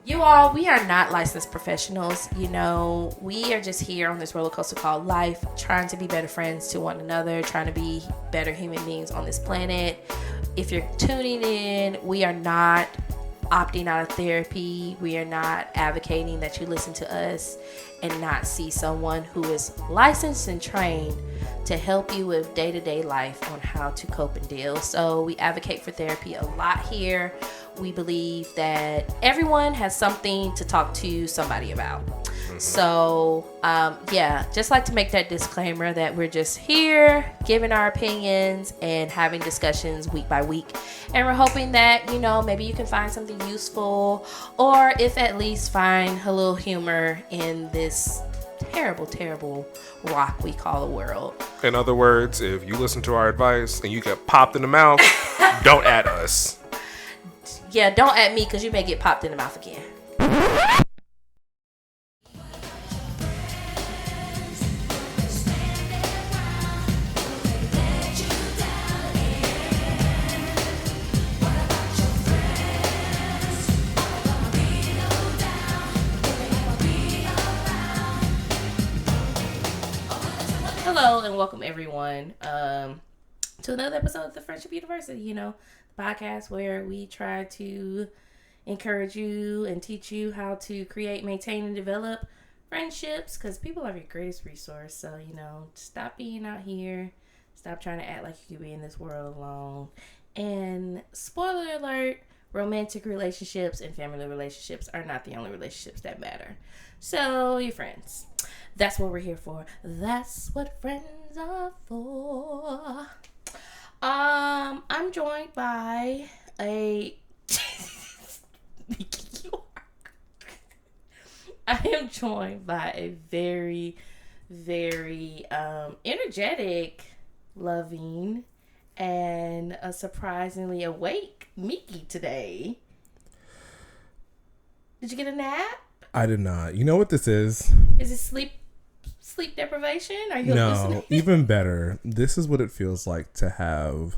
You all, we are not licensed professionals. We are just here on this roller coaster called life, trying to be better friends to one another, trying to be better human beings on this planet. If you're tuning in, we are not opting out of therapy. We are not advocating that you listen to us and not see someone who is licensed and trained to help you with day-to-day life on how to cope and deal. So we advocate for therapy a lot here. We believe that everyone has something to talk to somebody about. So, just like to make that disclaimer that we're just here giving our opinions and having discussions week by week. And we're hoping that, maybe you can find something useful, or if at least find a little humor in this terrible, terrible rock we call the world. In other words, if you listen to our advice and you get popped in the mouth, don't at us. Yeah, don't at me because you may get popped in the mouth again. Hello and welcome everyone to another episode of the Friendship University, the podcast where we try to encourage you and teach you how to create, maintain, and develop friendships, because people are your greatest resource. So, stop being out here, stop trying to act like you could be in this world alone. And spoiler alert, romantic relationships and family relationships are not the only relationships that matter. So, your friends. That's what we're here for. That's what friends are for. I'm joined by I am joined by a very, very energetic, loving, and a surprisingly awake Mickey today. Did you get a nap? I did not. You know what this is? Is it sleep deprivation? Are you No, hallucinating? even better. This is what it feels like to have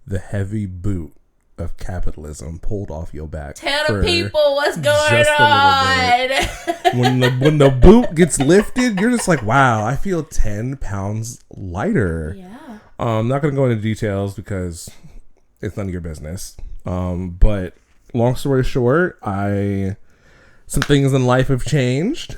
the heavy boot of capitalism pulled off your back. Tell the people what's going on. When the boot gets lifted, you're just like, wow, I feel 10 pounds lighter. Yeah. I'm not going to go into details because it's none of your business. But long story short, some things in life have changed.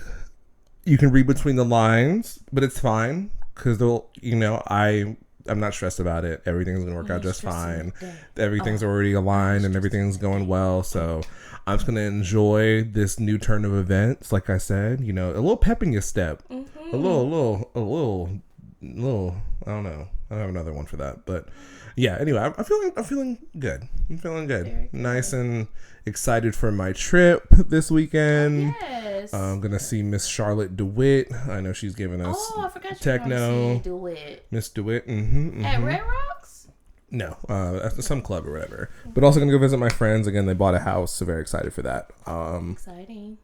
You can read between the lines, but it's fine because I'm not stressed about it. Everything's gonna work out just fine. Everything's already aligned and everything's going well. So I'm just gonna enjoy this new turn of events. Like I said, a little pep in your step, a little. I don't know. I don't have another one for that, but yeah. Anyway, I'm feeling good. I'm feeling good. Nice and excited for my trip this weekend. Oh, yes. I'm gonna see Miss Charlotte DeWitt. I know she's giving us I forgot you techno. see DeWitt. Miss DeWitt. At Red Rocks? No, at some club or whatever. But also gonna go visit my friends again. They bought a house, so very excited for that. Exciting.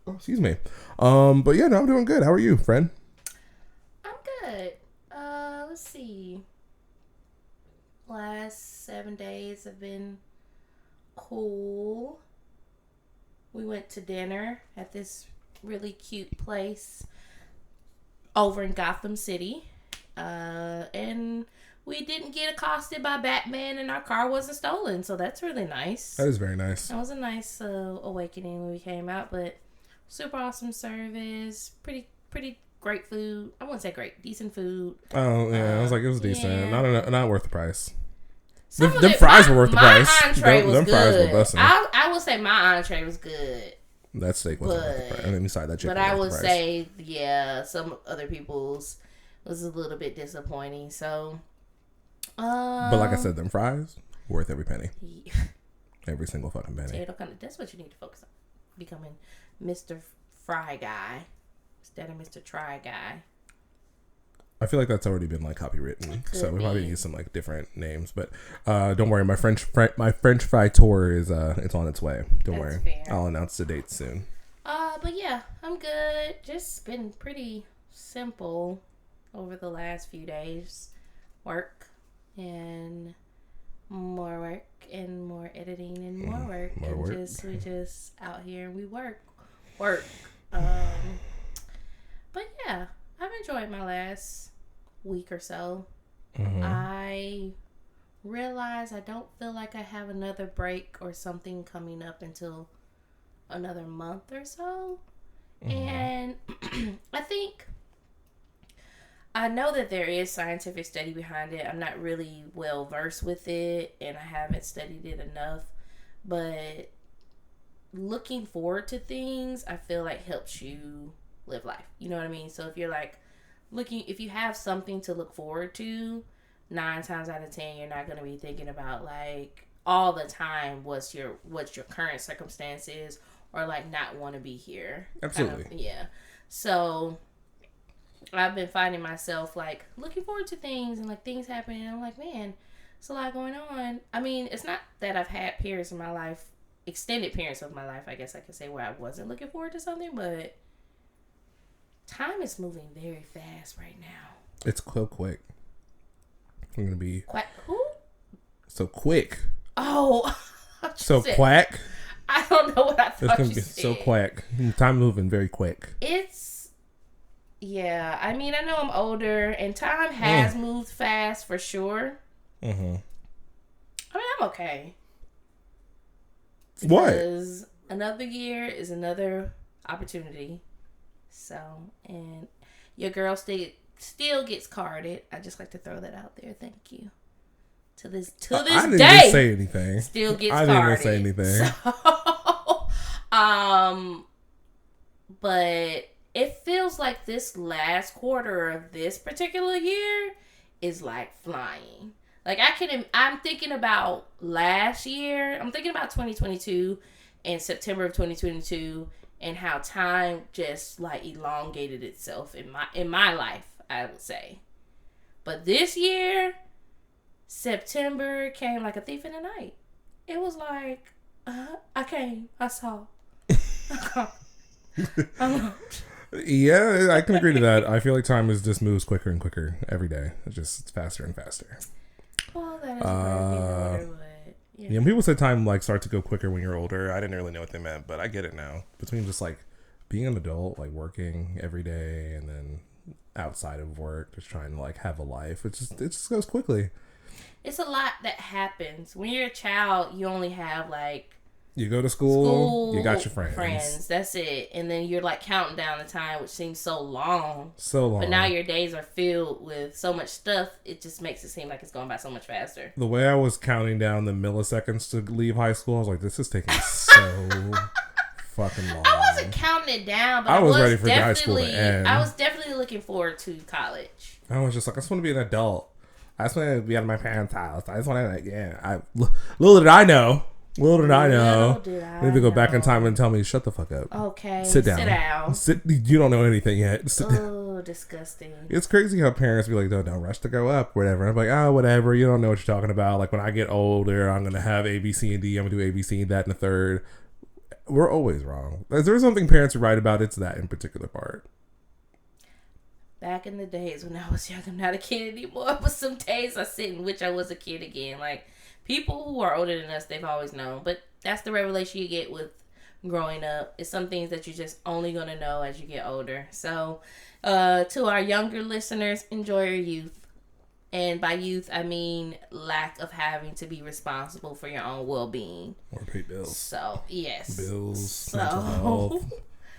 Oh, excuse me. But yeah, no, I'm doing good. How are you, friend? I'm good. Let's see. Last 7 days have been cool. We went to dinner at this really cute place over in Gotham City. And we didn't get accosted by Batman and our car wasn't stolen. So that's really nice. That is very nice. That was a nice awakening when we came out. But super awesome service. Pretty great food. I wouldn't say great. Decent food. Oh, yeah. I was like, it was decent. Yeah. Not worth the price. Them fries were worth the price. My entree was them good. fries were busting. I will say my entree was good. That steak wasn't worth the price. I mean, besides that chicken. But I would say, some other people's was a little bit disappointing. So, but like I said, them fries worth every penny. Yeah. Every single fucking penny. That's what you need to focus on. Becoming Mr. Fry Guy instead of Mr. Try Guy. I feel like that's already been like copywritten, so we probably use some like different names. But don't worry, my French fry tour is it's on its way. Don't worry, fair. I'll announce the date soon. But yeah, I'm good. Just been pretty simple over the last few days. Work and more work and more editing and more work work. More And work. we just out here and we work. But yeah, I've enjoyed my last week or so. Mm-hmm. I realize I don't feel like I have another break or something coming up until another month or so. And I think I know that there is scientific study behind it. I'm not really well versed with it and I haven't studied it enough, but looking forward to things I feel like helps you live life. You know what I mean? So if you're like if you have something to look forward to, 9 times out of 10 you're not going to be thinking about like all the time what's your current circumstances or like not want to be here. Absolutely. Kind of, yeah. So I've been finding myself like looking forward to things and like things happening and I'm like, man, it's a lot going on. I mean, it's not that I've had periods in my life, extended periods of my life, I guess I could say, where I wasn't looking forward to something, but time is moving very fast right now. It's so quick. I'm gonna be Who? so quick. Oh, So quack. I don't know what I thought. It's gonna you be said. so quack. Time moving very quick. Yeah. I mean, I know I'm older, and time has moved fast for sure. Mm-hmm. I mean, I'm okay. What? Because another year is another opportunity. So, and your girl still gets carded. I just like to throw that out there. Thank you. To this I didn't day, even say anything. Still gets I carded. didn't even say anything. So, but it feels like this last quarter of this particular year is like flying. Like I'm thinking about last year. I'm thinking about 2022 and September of 2022 and how time just like elongated itself in my life, I would say. But this year, September came like a thief in the night. It was like, I saw. Yeah, I can agree to that. I feel like time just moves quicker and quicker every day. It's faster and faster. Well, that is older, but yeah. When people say time like starts to go quicker when you're older, I didn't really know what they meant, but I get it now. Between just like being an adult, like working every day, and then outside of work, just trying to like have a life, it just goes quickly. It's a lot that happens when you're a child. You only have like you go to school, you got your friends. That's it. And then you're like counting down the time, which seems so long. So long. But now your days are filled with so much stuff. It just makes it seem like it's going by so much faster. The way I was counting down the milliseconds to leave high school, I was like, this is taking so fucking long. I wasn't counting it down, but I was ready for high school to end. I was definitely looking forward to college. I was just like, I just want to be an adult. I just want to be out of my parents' house. I just want to, like, yeah. Little did I know. I need to go back in time and tell me, shut the fuck up. Okay. Sit down. You don't know anything yet. Oh, disgusting. It's crazy how parents be like, don't rush to grow up, whatever. I'm like, whatever. You don't know what you're talking about. Like, when I get older, I'm going to have A, B, C, and D. I'm going to do A, B, C, that, and the third. We're always wrong. If there's something parents are right about, it's that in particular part. Back in the days when I was young, I'm not a kid anymore. But some days I sit and wish I was a kid again. Like, people who are older than us, they've always known. But that's the revelation you get with growing up. It's some things that you're just only going to know as you get older. So, to our younger listeners, enjoy your youth. And by youth, I mean lack of having to be responsible for your own well-being. Or pay bills. So, yes. Bills, mental health,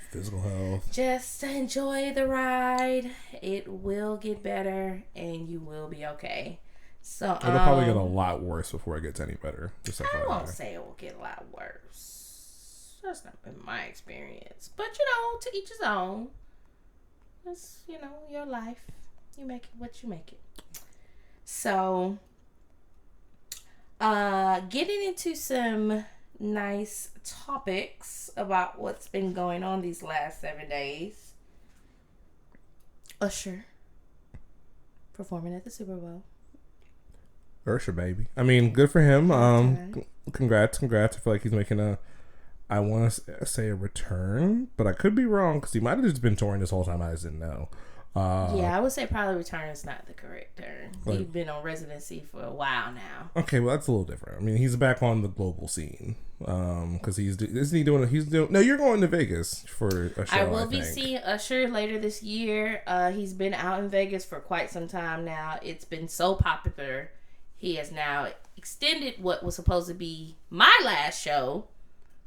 physical health. Just enjoy the ride. It will get better, and you will be okay. So it'll probably get a lot worse before it gets any better. I won't say it will get a lot worse. That's not been my experience. But, to each his own. It's, your life. You make it what you make it. So, getting into some nice topics about what's been going on these last 7 days. Usher performing at the Super Bowl. Usher, baby. I mean, good for him. Congrats. I feel like he's making I want to say a return, but I could be wrong because he might have just been touring this whole time. I just didn't know. I would say probably return is not the correct term. He's been on residency for a while now. Okay, well, that's a little different. I mean, he's back on the global scene. Because isn't he doing? He's doing. No, you're going to Vegas for a show. I will be think. seeing Usher later this year. He's been out in Vegas for quite some time now. It's been so popular. He has now extended what was supposed to be my last show,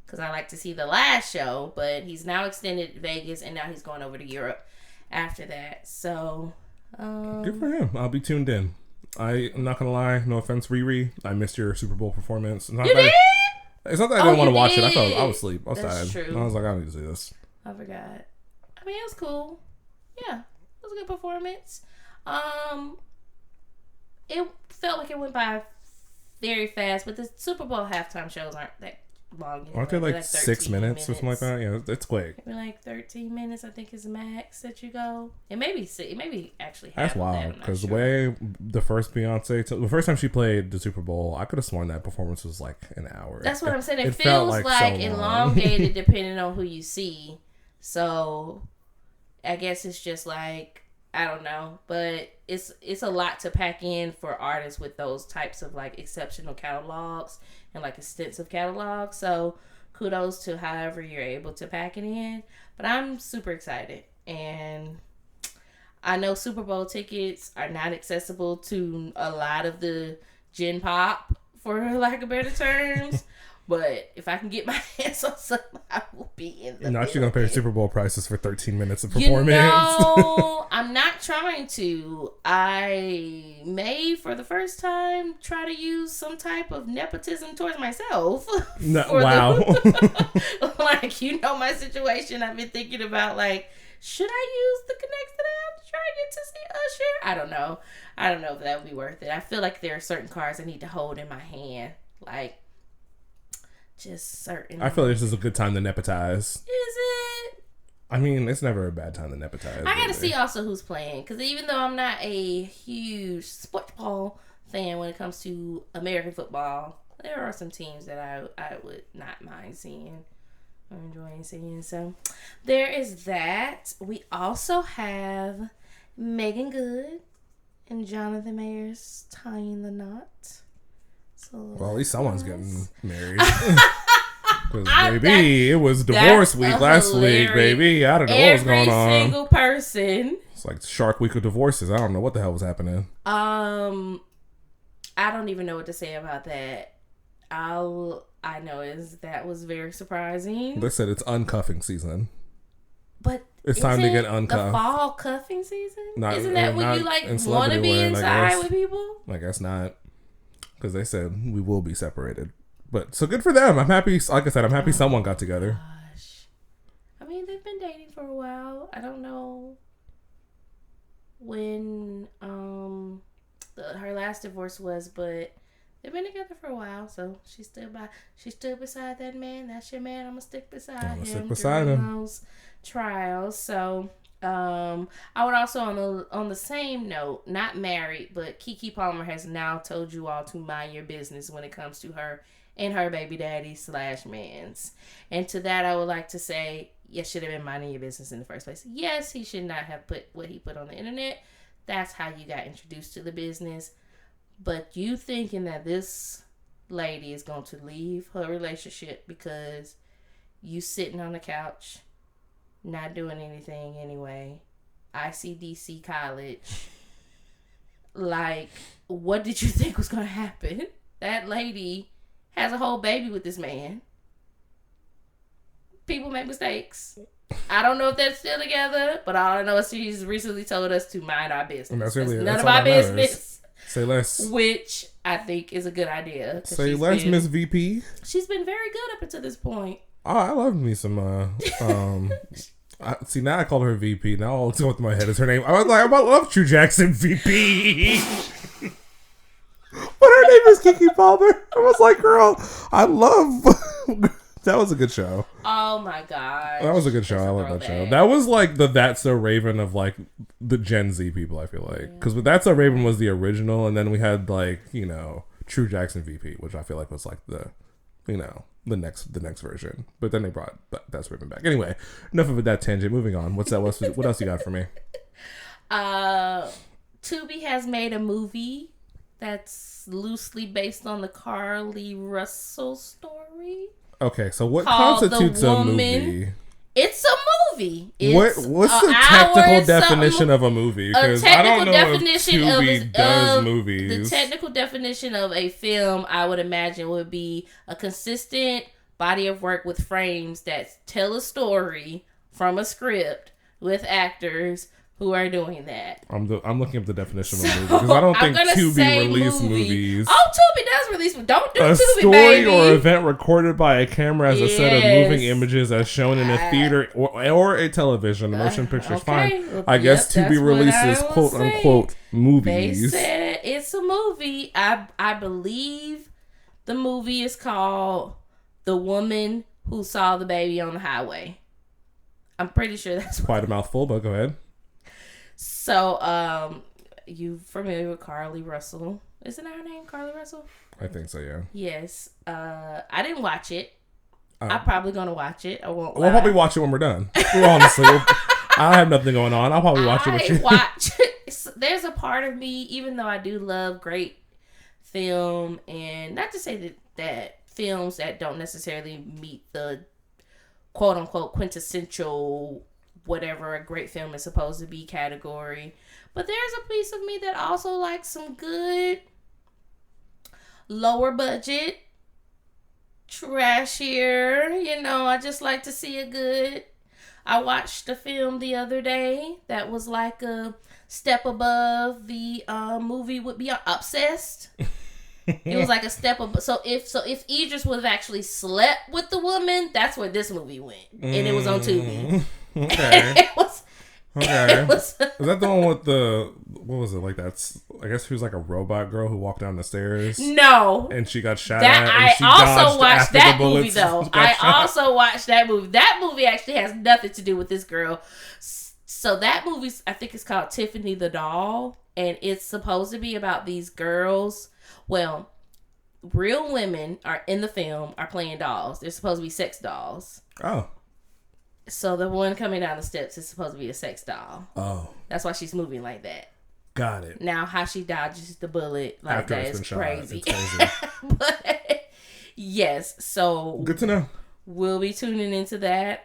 because I like to see the last show, but he's now extended Vegas, and now he's going over to Europe after that. So, good for him. I'll be tuned in. I'm not gonna lie. No offense, Riri. I missed your Super Bowl performance. You did? It's not that I didn't want to watch it. I was asleep. I was That's tired. true. I was like, I don't need to see this. I forgot. I mean, it was cool. Yeah, it was a good performance. It felt like it went by very fast, but the Super Bowl halftime shows aren't that long. Anyway. Aren't they like 6 minutes or something like that? Yeah, it's quick. Maybe like 13 minutes, I think, is the max that you go. It may be actually half. That's of wild, because the way the first the first time she played the Super Bowl, I could have sworn that performance was like an hour. That's what I'm saying. It felt feels like so elongated depending on who you see. So I guess it's just like, I don't know, but it's a lot to pack in for artists with those types of like exceptional catalogs and like extensive catalogs. So kudos to however you're able to pack it in. But I'm super excited, and I know Super Bowl tickets are not accessible to a lot of the gen pop, for lack of better terms. But if I can get my hands on some, I will be in the. You're actually gonna pay Super Bowl prices for 13 minutes of performance. I'm not trying to. I may, for the first time, try to use some type of nepotism towards myself. No, wow. Like, my situation. I've been thinking about, like, should I use the connects that I have to try and get to see Usher? I don't know. I don't know if that would be worth it. I feel like there are certain cards I need to hold in my hand, like. Just certain. I feel like this is a good time to nepotize. Is it? I mean, it's never a bad time to nepotize. I gotta see also who's playing, because even though I'm not a huge sports ball fan when it comes to American football, there are some teams that I would not mind seeing or enjoying seeing. So there is that. We also have Megan Good and Jonathan Mayers tying the knot. So well, at least someone's getting married. Because, baby, it was divorce week last week, baby. I don't know what was going on. Every single person. It's like Shark Week of divorces. I don't know what the hell was happening. I don't even know what to say about that. I know is that was very surprising. They said it's uncuffing season. But it's time to get uncuffed. The fall cuffing season? Isn't that when you like want to be inside with people? I guess not. Because they said we will be separated. But so good for them. I'm happy. Like I said, I'm happy someone got together. Gosh. I mean, they've been dating for a while. I don't know when her last divorce was, but they've been together for a while. So she stood beside that man. That's your man. I'm gonna stick beside him. Stick beside him. Those trials. So I would also on the same note, not married, but Keke Palmer has now told you all to mind your business when it comes to her and her baby daddy / mans. And to that, I would like to say, yes, should have been minding your business in the first place. Yes, he should not have put what he put on the internet. That's how you got introduced to the business. But you thinking that this lady is going to leave her relationship because you sitting on the couch not doing anything anyway, ICDC college, like, what did you think was going to happen? That lady has a whole baby with this man. People make mistakes. I don't know if they're still together, but all I know is she's recently told us to mind our business. And that's really, none of our business. Say less. Which I think is a good idea. Say less, Miss VP. She's been very good up until this point. Oh, I love me some see, now I call her VP. Now all that's going through my head is her name. I love True Jackson VP. But her name is Keke Palmer. I was like, girl, I love. That was a good show. Oh my god, that was a good show. I love that show. That was like the That's So Raven of like the Gen Z people. I feel like because That's So Raven was the original, and then we had like True Jackson VP, which I feel like was like the the next version. But then they brought That's Raven back. Anyway, enough of that tangent. Moving on. What else you got for me? Tubi has made a movie that's loosely based on the Carly Russell story. Okay, so what called The constitutes a Woman. movie? It's a movie. It's What's the an hour technical and something. definition of a movie? Because I don't know if Tubi does movies. The technical definition of a film, I would imagine, would be a consistent body of work with frames that tell a story from a script with actors who are doing that. I'm looking up the definition of a movie because I don't think Tubi release movies. Oh, Tubi does release. Don't do a Tubi, story baby. or event recorded by a camera as a set of moving images as shown in a theater or a television. The motion picture is fine. Well, I guess Tubi releases quote unquote movies. They said it's a movie. I believe the movie is called The Woman Who Saw the Baby on the Highway. I'm pretty sure that's quite a mouthful, but go ahead. So, you familiar with Carly Russell? Isn't that her name, Carly Russell? I think so, yeah. Yes. I didn't watch it. I'm probably gonna watch it. I won't. We'll probably watch it when we're done. Honestly, I have nothing going on. I'll probably watch it with you. There's a part of me, even though I do love great film, and not to say that films that don't necessarily meet the quote unquote quintessential whatever a great film is supposed to be category, but there's a piece of me that also likes some good lower budget trashier, I just like to see a good. I watched a film the other day that was like a step above the movie would be Obsessed. It was like a step above. So if Idris would have actually slept with the woman, that's where this movie went, and it was on Tubi. Okay. It was. Is that the one with the, what was it, like that's, I guess she was like a robot girl who walked down the stairs? No. And she got shot at. And she I also watched that movie though. I also watched that movie. That movie actually has nothing to do with this girl. So that movie, I think it's called Tiffany the Doll, and it's supposed to be about these girls. Well, real women are in the film are playing dolls. They're supposed to be sex dolls. Oh. So the one coming down the steps is supposed to be a sex doll. Oh. That's why she's moving like that. Got it. Now, how she dodges the bullet like after that it's is been crazy. Shot. It's crazy. But, yes, so... Good to know. We'll be tuning into that.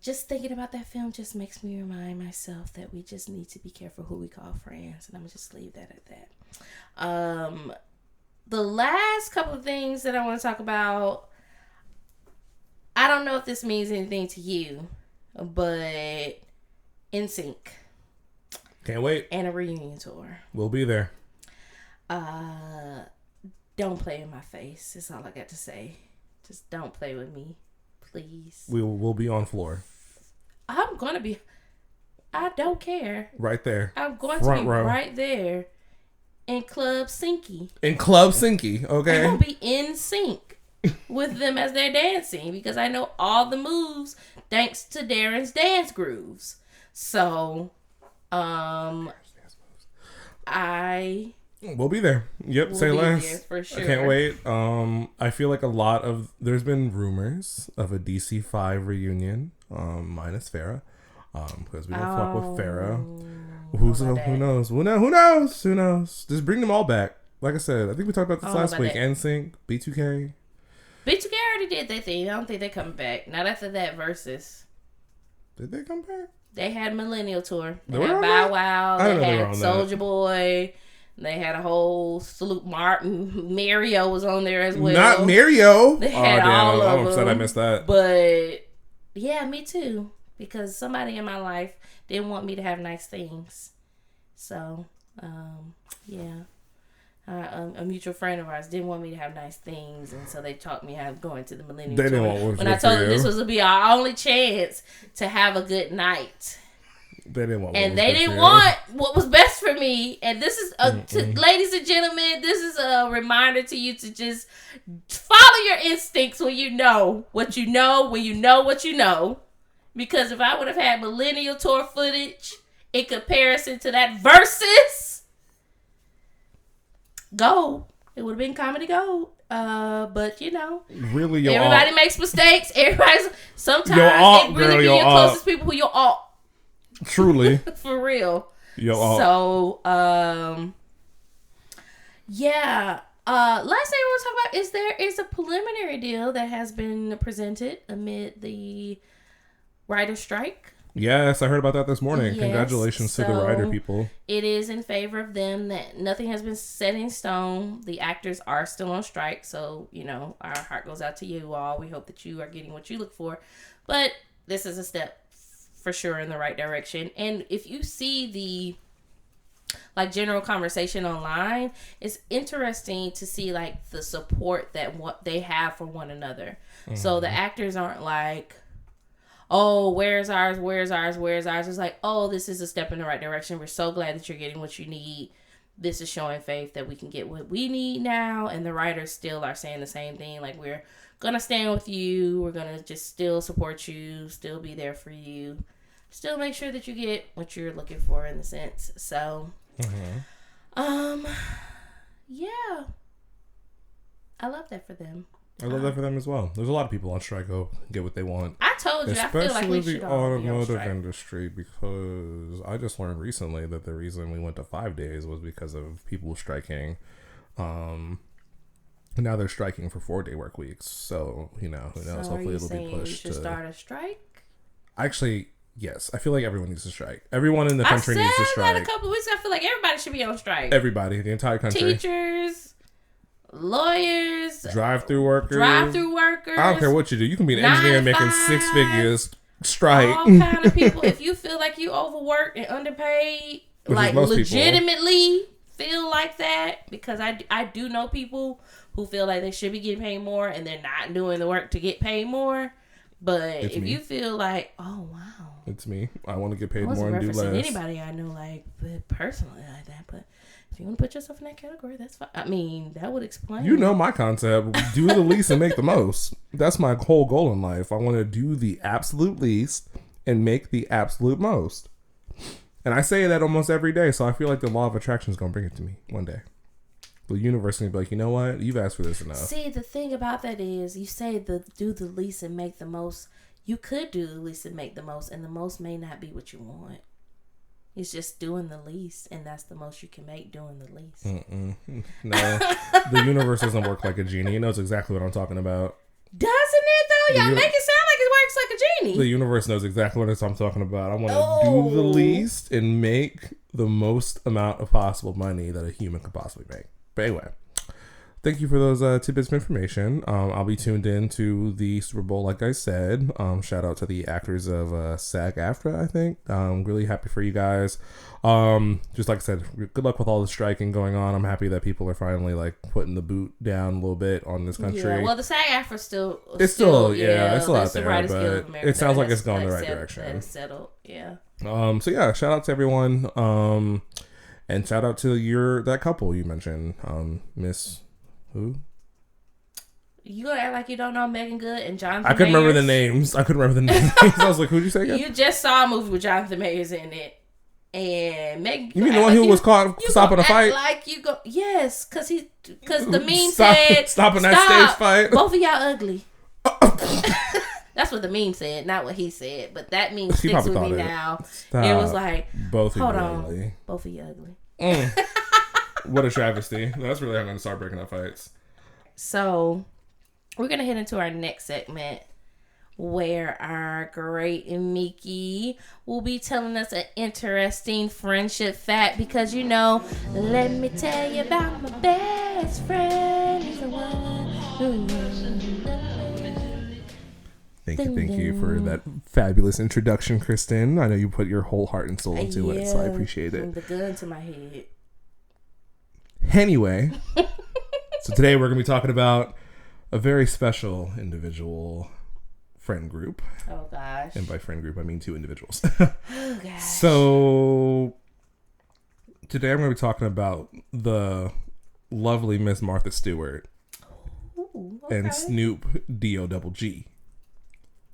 Just thinking about that film just makes me remind myself that we just need to be careful who we call friends. And I'm going to just leave that at that. The last couple of things that I want to talk about, I don't know if this means anything to you, but NSYNC. Can't wait. And a reunion tour. We'll be there. Don't play in my face. That's all I got to say. Just don't play with me, please. We'll be on floor. I'm going to be. I don't care. Right there. I'm going to be right there. In Club Syncy. In Club Syncy, okay. I'm going to be in sync with them as they're dancing because I know all the moves thanks to Darren's dance grooves. So, we'll be there. Yep, say less. For sure. I can't wait. I feel like there's been rumors of a DC5 reunion, minus Farrah, because we don't fuck with Farrah. Who knows? Who knows? Just bring them all back. Like I said, I think we talked about this last week. NSYNC, B2K. B2K already did their thing. I don't think they're coming back. Not after that Versus. Did they come back? They had Millennial Tour. They had Bow Wow. They had Soulja that. Boy. They had a whole salute. Mario was on there as well. Not Mario. They had all of them. I'm upset I missed that. But yeah, me too. Because somebody in my life didn't want me to have nice things. So, yeah. A mutual friend of ours didn't want me to have nice things, and so they taught me how to go into the Millennium Tour. Didn't want when I told them this was to be our only chance to have a good night. They didn't want, and they didn't want what was best for me. And this is, ladies and gentlemen, this is a reminder to you to just follow your instincts when you know what you know, when you know what you know. Because if I would have had Millennial Tour footage in comparison to that Versus gold, it would have been comedy gold. But really, everybody makes mistakes. Sometimes it really be your closest people who you're all. Truly. For real. Yo, so, Yeah. Last thing I want to talk about is there is a preliminary deal that has been presented amid the writer's strike. Yes, I heard about that this morning. Yes, Congratulations to the writer people. It is in favor of them that nothing has been set in stone. The actors are still on strike, so our heart goes out to you all. We hope that you are getting what you look for, but this is a step for sure in the right direction. And if you see the general conversation online, it's interesting to see the support that what they have for one another. Mm-hmm. So the actors aren't like, oh, where's ours? It's like, oh, this is a step in the right direction. We're so glad that you're getting what you need. This is showing faith that we can get what we need now. And the writers still are saying the same thing. Like, we're going to stand with you. We're going to just still support you, still be there for you, still make sure that you get what you're looking for in the sense. So, yeah. I love that for them. I love that for them as well. There's a lot of people on strike who get what they want. I told you, especially I feel like we should the automotive industry, because I just learned recently that the reason we went to 5 days was because of people striking. Now they're striking for 4-day work weeks. So, who knows? Hopefully it'll be pushed to start a strike? Actually, yes. I feel like everyone needs to strike. Everyone in the country needs to strike. I said that a couple of weeks ago. I feel like everybody should be on strike. Everybody, the entire country. Teachers, lawyers, drive-through workers. I don't care what you do. You can be an engineer making 6 figures. Strike. All kind of people. If you feel like you overworked and underpaid, legitimately feel like that, because I do know people who feel like they should be getting paid more and they're not doing the work to get paid more. But if you feel like, oh wow, it's me, I want to get paid more and do less. Anybody I know personally like that, but if you want to put yourself in that category, that's fine. I mean, that would explain. You know my concept: do the least and make the most. That's my whole goal in life. I want to do the absolute least and make the absolute most. And I say that almost every day, so I feel like the law of attraction is going to bring it to me one day. The universe is going to be like, you know what? You've asked for this enough. See, the thing about that is, you say do the least and make the most. You could do the least and make the most, and the most may not be what you want. It's just doing the least, and that's the most you can make doing the least. No, the universe doesn't work like a genie. It knows exactly what I'm talking about. Doesn't it, though? Y'all make it sound like it works like a genie. The universe knows exactly what I'm talking about. I want to do the least and make the most amount of possible money that a human could possibly make. But anyway, thank you for those tidbits of information. I'll be tuned in to the Super Bowl, like I said. Shout out to the actors of SAG-AFTRA, I think. Really happy for you guys. Just like I said, good luck with all the striking going on. I'm happy that people are finally putting the boot down a little bit on this country. Yeah, well, the SAG-AFTRA it's still it's still out there, but it sounds like it's going the right direction. It's settled, yeah. So yeah, shout out to everyone. And shout out to that couple you mentioned, Miss who? You gonna act like you don't know Megan Good and Jonathan I couldn't Mayers? remember the names. I was like, who'd you say again? You just saw a movie with Jonathan Mayers in it. And Megan, you mean the one who was caught stopping a fight? Yes, because the meme said stopping that stage fight. Both of y'all ugly. That's what the meme said, not what he said. But that meme sticks with me now. Stop. It was like, both of hold you on, ugly. Both of you ugly. What a travesty! That's really how I'm going to start breaking up fights. So we're gonna head into our next segment, where our great Miki will be telling us an interesting friendship fact. Because let me tell you about my best friend. He's the one who Thank you for that fabulous introduction, Kristen. I know you put your whole heart and soul into it, so I appreciate it. From the gun to my head. Anyway, so today we're going to be talking about a very special individual friend group. Oh, gosh. And by friend group, I mean 2 individuals. Oh, gosh. So today I'm going to be talking about the lovely Miss Martha Stewart. Ooh, okay. And Snoop D-O-double-G.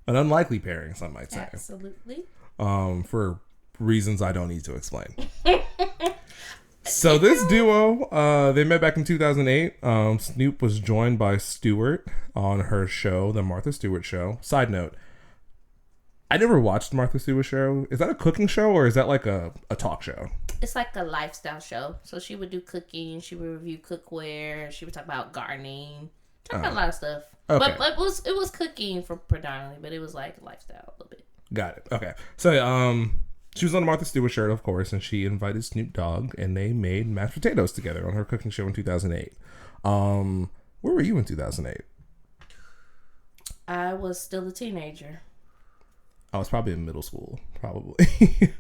An unlikely pairing, some might say. Absolutely. For reasons I don't need to explain. So this duo, they met back in 2008. Snoop was joined by Stewart on her show, The Martha Stewart Show. Side note, I never watched Martha Stewart Show. Is that a cooking show or is that like a talk show? it's like a lifestyle show. So she would do cooking. She would review cookware. She would talk about gardening. Talk about a lot of stuff. Okay. But it was cooking for predominantly, but it was like lifestyle a little bit. Got it. Okay. So she was on the Martha Stewart show, of course, and she invited Snoop Dogg, and they made mashed potatoes together on her cooking show in 2008. Where were you in 2008? I was still a teenager. I was probably in middle school, probably.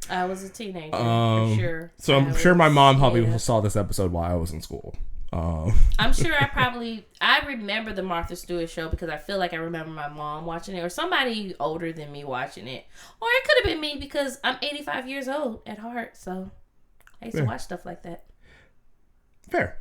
I was a teenager, for sure. So I'm sure my mom probably saw this episode while I was in school. I'm sure I remember the Martha Stewart show because I feel like I remember my mom watching it or somebody older than me watching it. Or it could have been me because I'm 85 years old at heart. So I used to watch stuff like that. Fair.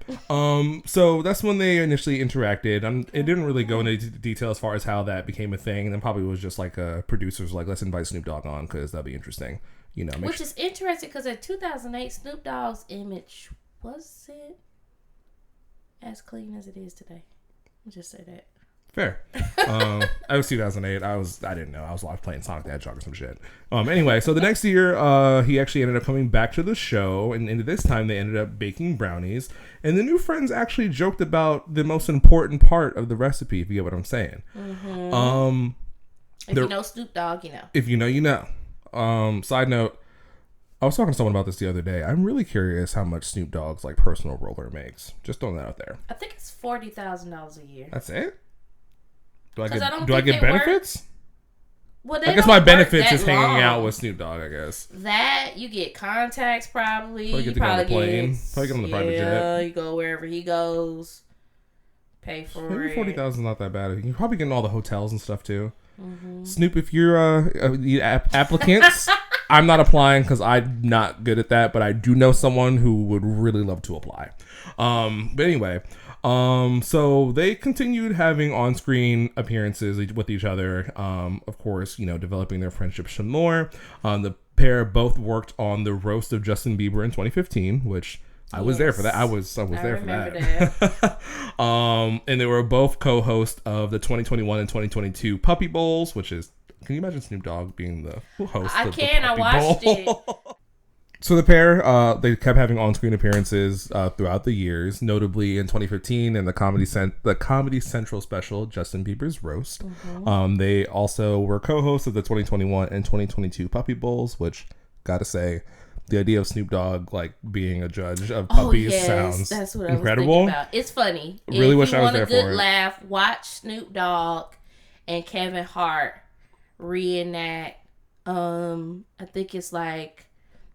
So that's when they initially interacted. It didn't really go into detail as far as how that became a thing. And then probably was just like producers like, let's invite Snoop Dogg on because that'd be interesting. You know, which is interesting because in 2008, Snoop Dogg's image wasn't as clean as it is today. I'll just say that. Fair. I was 2008. I didn't know. I was playing Sonic the Hedgehog or some shit. Anyway, so the next year, he actually ended up coming back to the show, and this time they ended up baking brownies. And the new friends actually joked about the most important part of the recipe, if you get what I'm saying. Mm-hmm. If you know Snoop Dogg, you know. If you know, you know. Side note, I was talking to someone about this the other day. I'm really curious how much Snoop Dogg's like personal roller makes. Just throwing that out there. I think it's $40,000 a year. That's it? Do I get get benefits? Well, I guess my benefits is hanging out with Snoop Dogg, I guess. That, you get contacts probably. Probably get to go on the plane. Probably get on the private jet. Yeah, you go wherever he goes. Pay for Maybe it. $40,000 is not that bad. You're probably getting all the hotels and stuff too. Mm-hmm. Snoop, if you're the applicants, I'm not applying because I'm not good at that, but I do know someone who would really love to apply. But anyway, so they continued having on-screen appearances with each other. Of course, you know, developing their friendship some more. The pair both worked on the roast of Justin Bieber in 2015, which I was there for that. I was there for that. And they were both co-hosts of the 2021 and 2022 Puppy Bowls, which is, can you imagine Snoop Dogg being the host of the Puppy I watched Bowl? It. So the pair, they kept having on-screen appearances throughout the years, notably in 2015 in the Comedy Central special, Justin Bieber's Roast. Mm-hmm. They also were co-hosts of the 2021 and 2022 Puppy Bowls, which, gotta say, the idea of Snoop Dogg like being a judge of puppies sounds that's what incredible. I was thinking about. It's funny. Really wish I was there for it. If you want a good laugh, watch Snoop Dogg and Kevin Hart reenact. I think it's like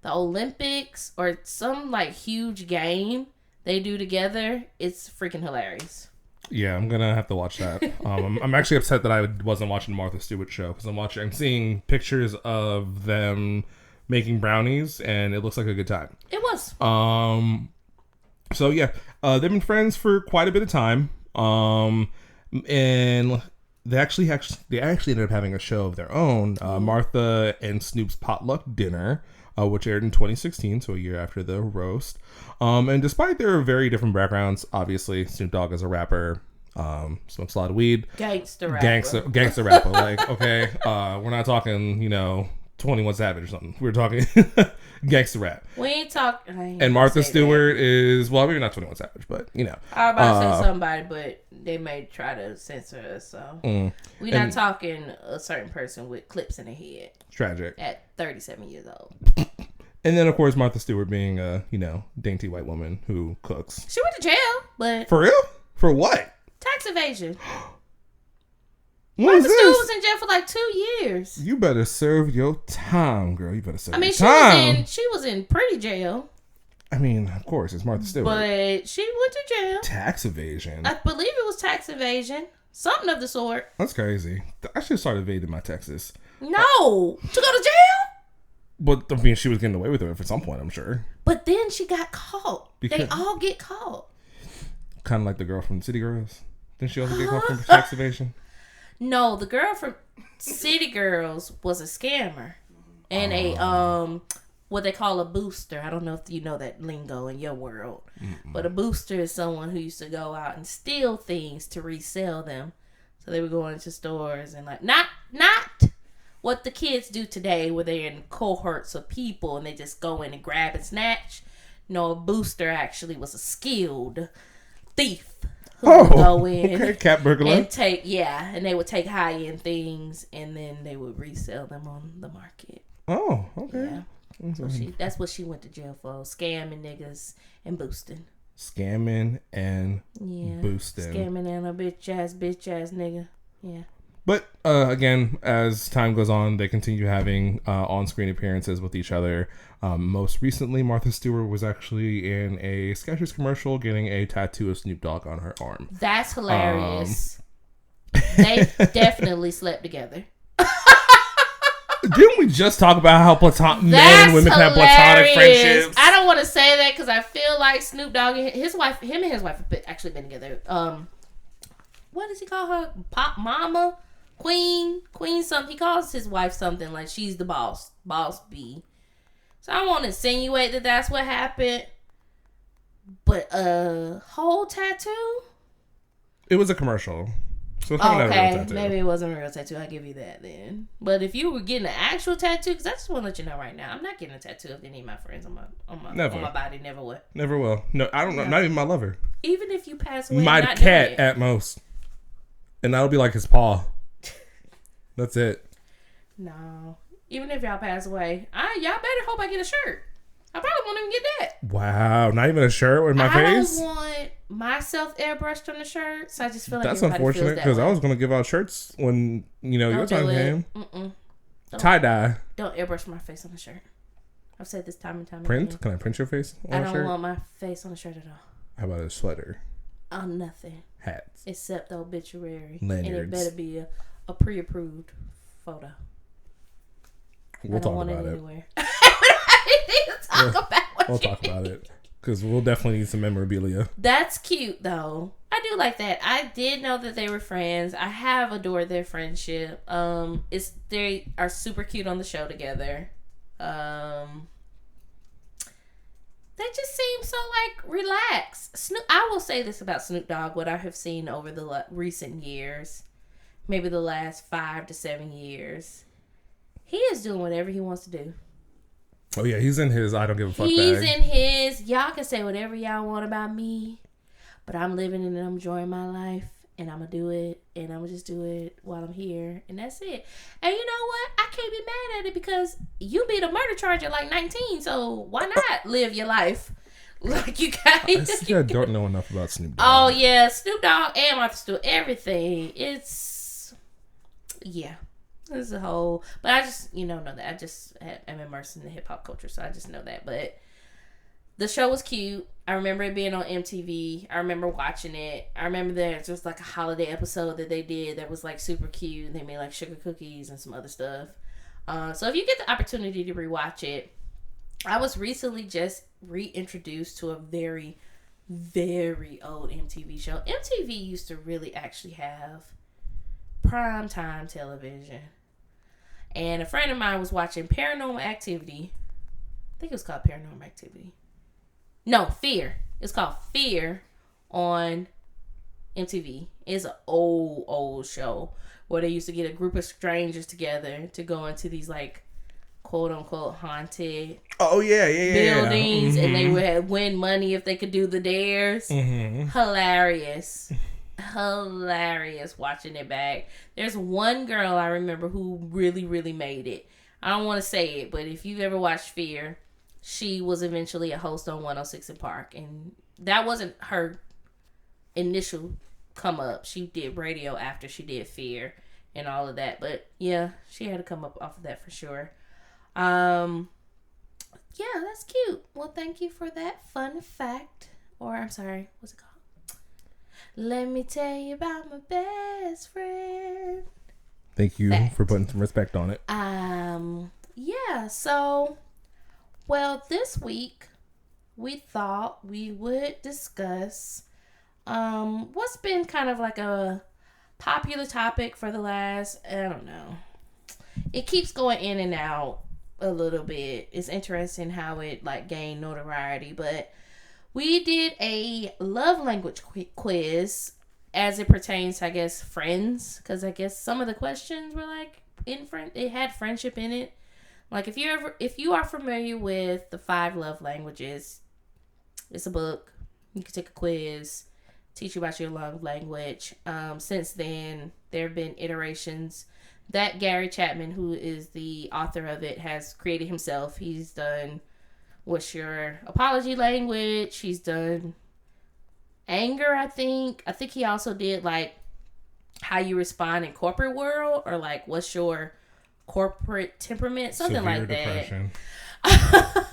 the Olympics or some like huge game they do together. It's freaking hilarious. Yeah, I'm gonna have to watch that. I'm actually upset that I wasn't watching the Martha Stewart show because I'm seeing pictures of them making brownies, and it looks like a good time. It was. So yeah, they've been friends for quite a bit of time. And they actually ended up having a show of their own, Martha and Snoop's Potluck Dinner, which aired in 2016, so a year after the roast. And despite their very different backgrounds, obviously Snoop Dogg is a rapper, smokes a lot of weed. Gangster rapper. Like, okay, we're not talking, 21 Savage or something. We're talking gangster rap. We ain't talking. And Martha Stewart is, well, we're not 21 Savage, but I was about to say somebody, but they may try to censor us. So we're not talking a certain person with clips in their head. Tragic. At 37 years old. And then, of course, Martha Stewart being a, dainty white woman who cooks. She went to jail, but. For real? For what? Tax evasion. Martha Stewart was in jail for like 2 years. You better serve your time, girl. You better serve your time. She was in pretty jail. I mean, of course, it's Martha Stewart. But she went to jail. Tax evasion. I believe it was tax evasion. Something of the sort. That's crazy. I should start evading my taxes. No. To go to jail? But, I mean, she was getting away with it at some point, I'm sure. But then she got caught. They all get caught. Kind of like the girl from City Girls. Didn't she also get caught for tax evasion? No, the girl from City Girls was a scammer. And a, what they call a booster. I don't know if you know that lingo in your world. Mm-mm. But a booster is someone who used to go out and steal things to resell them. So they would go into stores and like, not what the kids do today, where they're in cohorts of people and they just go in and grab and snatch. No, a booster actually was a skilled thief who would go in okay, cat burglar. and and they would take high end things and then they would resell them on the market. Oh, okay. Yeah. So that's what she went to jail for: scamming niggas and boosting. Scamming and boosting. Scamming and a bitch ass nigga. Yeah. But again, as time goes on, they continue having on-screen appearances with each other. Most recently, Martha Stewart was actually in a Skechers commercial getting a tattoo of Snoop Dogg on her arm. That's hilarious. They definitely slept together. Didn't we just talk about how men and women can have platonic friendships? I don't want to say that because I feel like Snoop Dogg and his wife have actually been together. What does he call her? Pop Mama? Queen something. He calls his wife something like she's the boss B. So I want to insinuate that that's what happened. But a whole tattoo? It was a commercial. So it's not a real tattoo. Maybe it wasn't a real tattoo. I'll give you that then. But if you were getting an actual tattoo, because I just want to let you know right now, I'm not getting a tattoo of any of my friends on my body. Never will. Never will. No, I don't know. Not even my lover. Even if you pass away. My cat at most. And that'll be like his paw. That's it. No. Even if y'all pass away, y'all better hope I get a shirt. I probably won't even get that. Wow. Not even a shirt with my face? I don't want myself airbrushed on the shirt, so I just feel like that's unfortunate because I was going to give out shirts when, your time came. Tie-dye. Don't airbrush my face on the shirt. I've said this time and time again. Print? Can I print your face on a shirt? I don't want my face on the shirt at all. How about a sweater? Nothing. Hats. Except the obituary. Lanyards. And it better be a pre-approved photo. We'll talk about it. Anywhere. We'll talk about it. Because we'll definitely need some memorabilia. That's cute, though. I do like that. I did know that they were friends. I have adored their friendship. They are super cute on the show together. They just seem so relaxed. I will say this about Snoop Dogg: what I have seen over the recent years, maybe the last 5 to 7 years, he is doing whatever he wants to do. Oh yeah, he's in his I don't give a fuck bag. He's in his, y'all can say whatever y'all want about me, but I'm living and I'm enjoying my life, and I'm going to do it, and I'm going to just do it while I'm here, and that's it. And you know what? I can't be mad at it because you beat a murder charge at 19, so why not live your life like you guys? I don't know enough about Snoop Dogg. Oh yeah, Snoop Dogg and Martha Stewart, everything. There's a whole, but I just, know that I just am immersed in the hip hop culture, so I just know that. But the show was cute. I remember it being on MTV. I remember watching it. I remember there was a holiday episode that they did that was super cute. They made sugar cookies and some other stuff. So if you get the opportunity to rewatch it, I was recently just reintroduced to a very, very old MTV show. MTV used to really actually have primetime television. And a friend of mine was watching Paranormal Activity. I think it was called Paranormal Activity. No, Fear. It's called Fear on MTV. It's an old show where they used to get a group of strangers together to go into these quote unquote haunted buildings, and they would win money if they could do the dares. Hilarious watching it back. There's one girl I remember who really, really made it. I don't want to say it, but if you've ever watched Fear, she was eventually a host on 106 in Park, and that wasn't her initial come up. She did radio after she did Fear and all of that, but yeah, she had to come up off of that for sure. Yeah, that's cute. Well, thank you for that fun fact. Or I'm sorry, what's it called? Let me tell you about my best friend. Thank you for putting some respect on it. Yeah, so, well, this week we thought we would discuss what's been kind of a popular topic for the last, I don't know. It keeps going in and out a little bit. It's interesting how it gained notoriety, but we did a love language quiz as it pertains to, I guess, friends, because I guess some of the questions were it had friendship in it. Like if you are familiar with the 5 love languages, it's a book. You can take a quiz, teach you about your love language. Since then, there have been iterations that Gary Chapman, who is the author of it, has created himself. He's done what's your apology language. He's done anger, I think. I think he also did like how you respond in corporate world, or like what's your corporate temperament, something Severe like depression. that.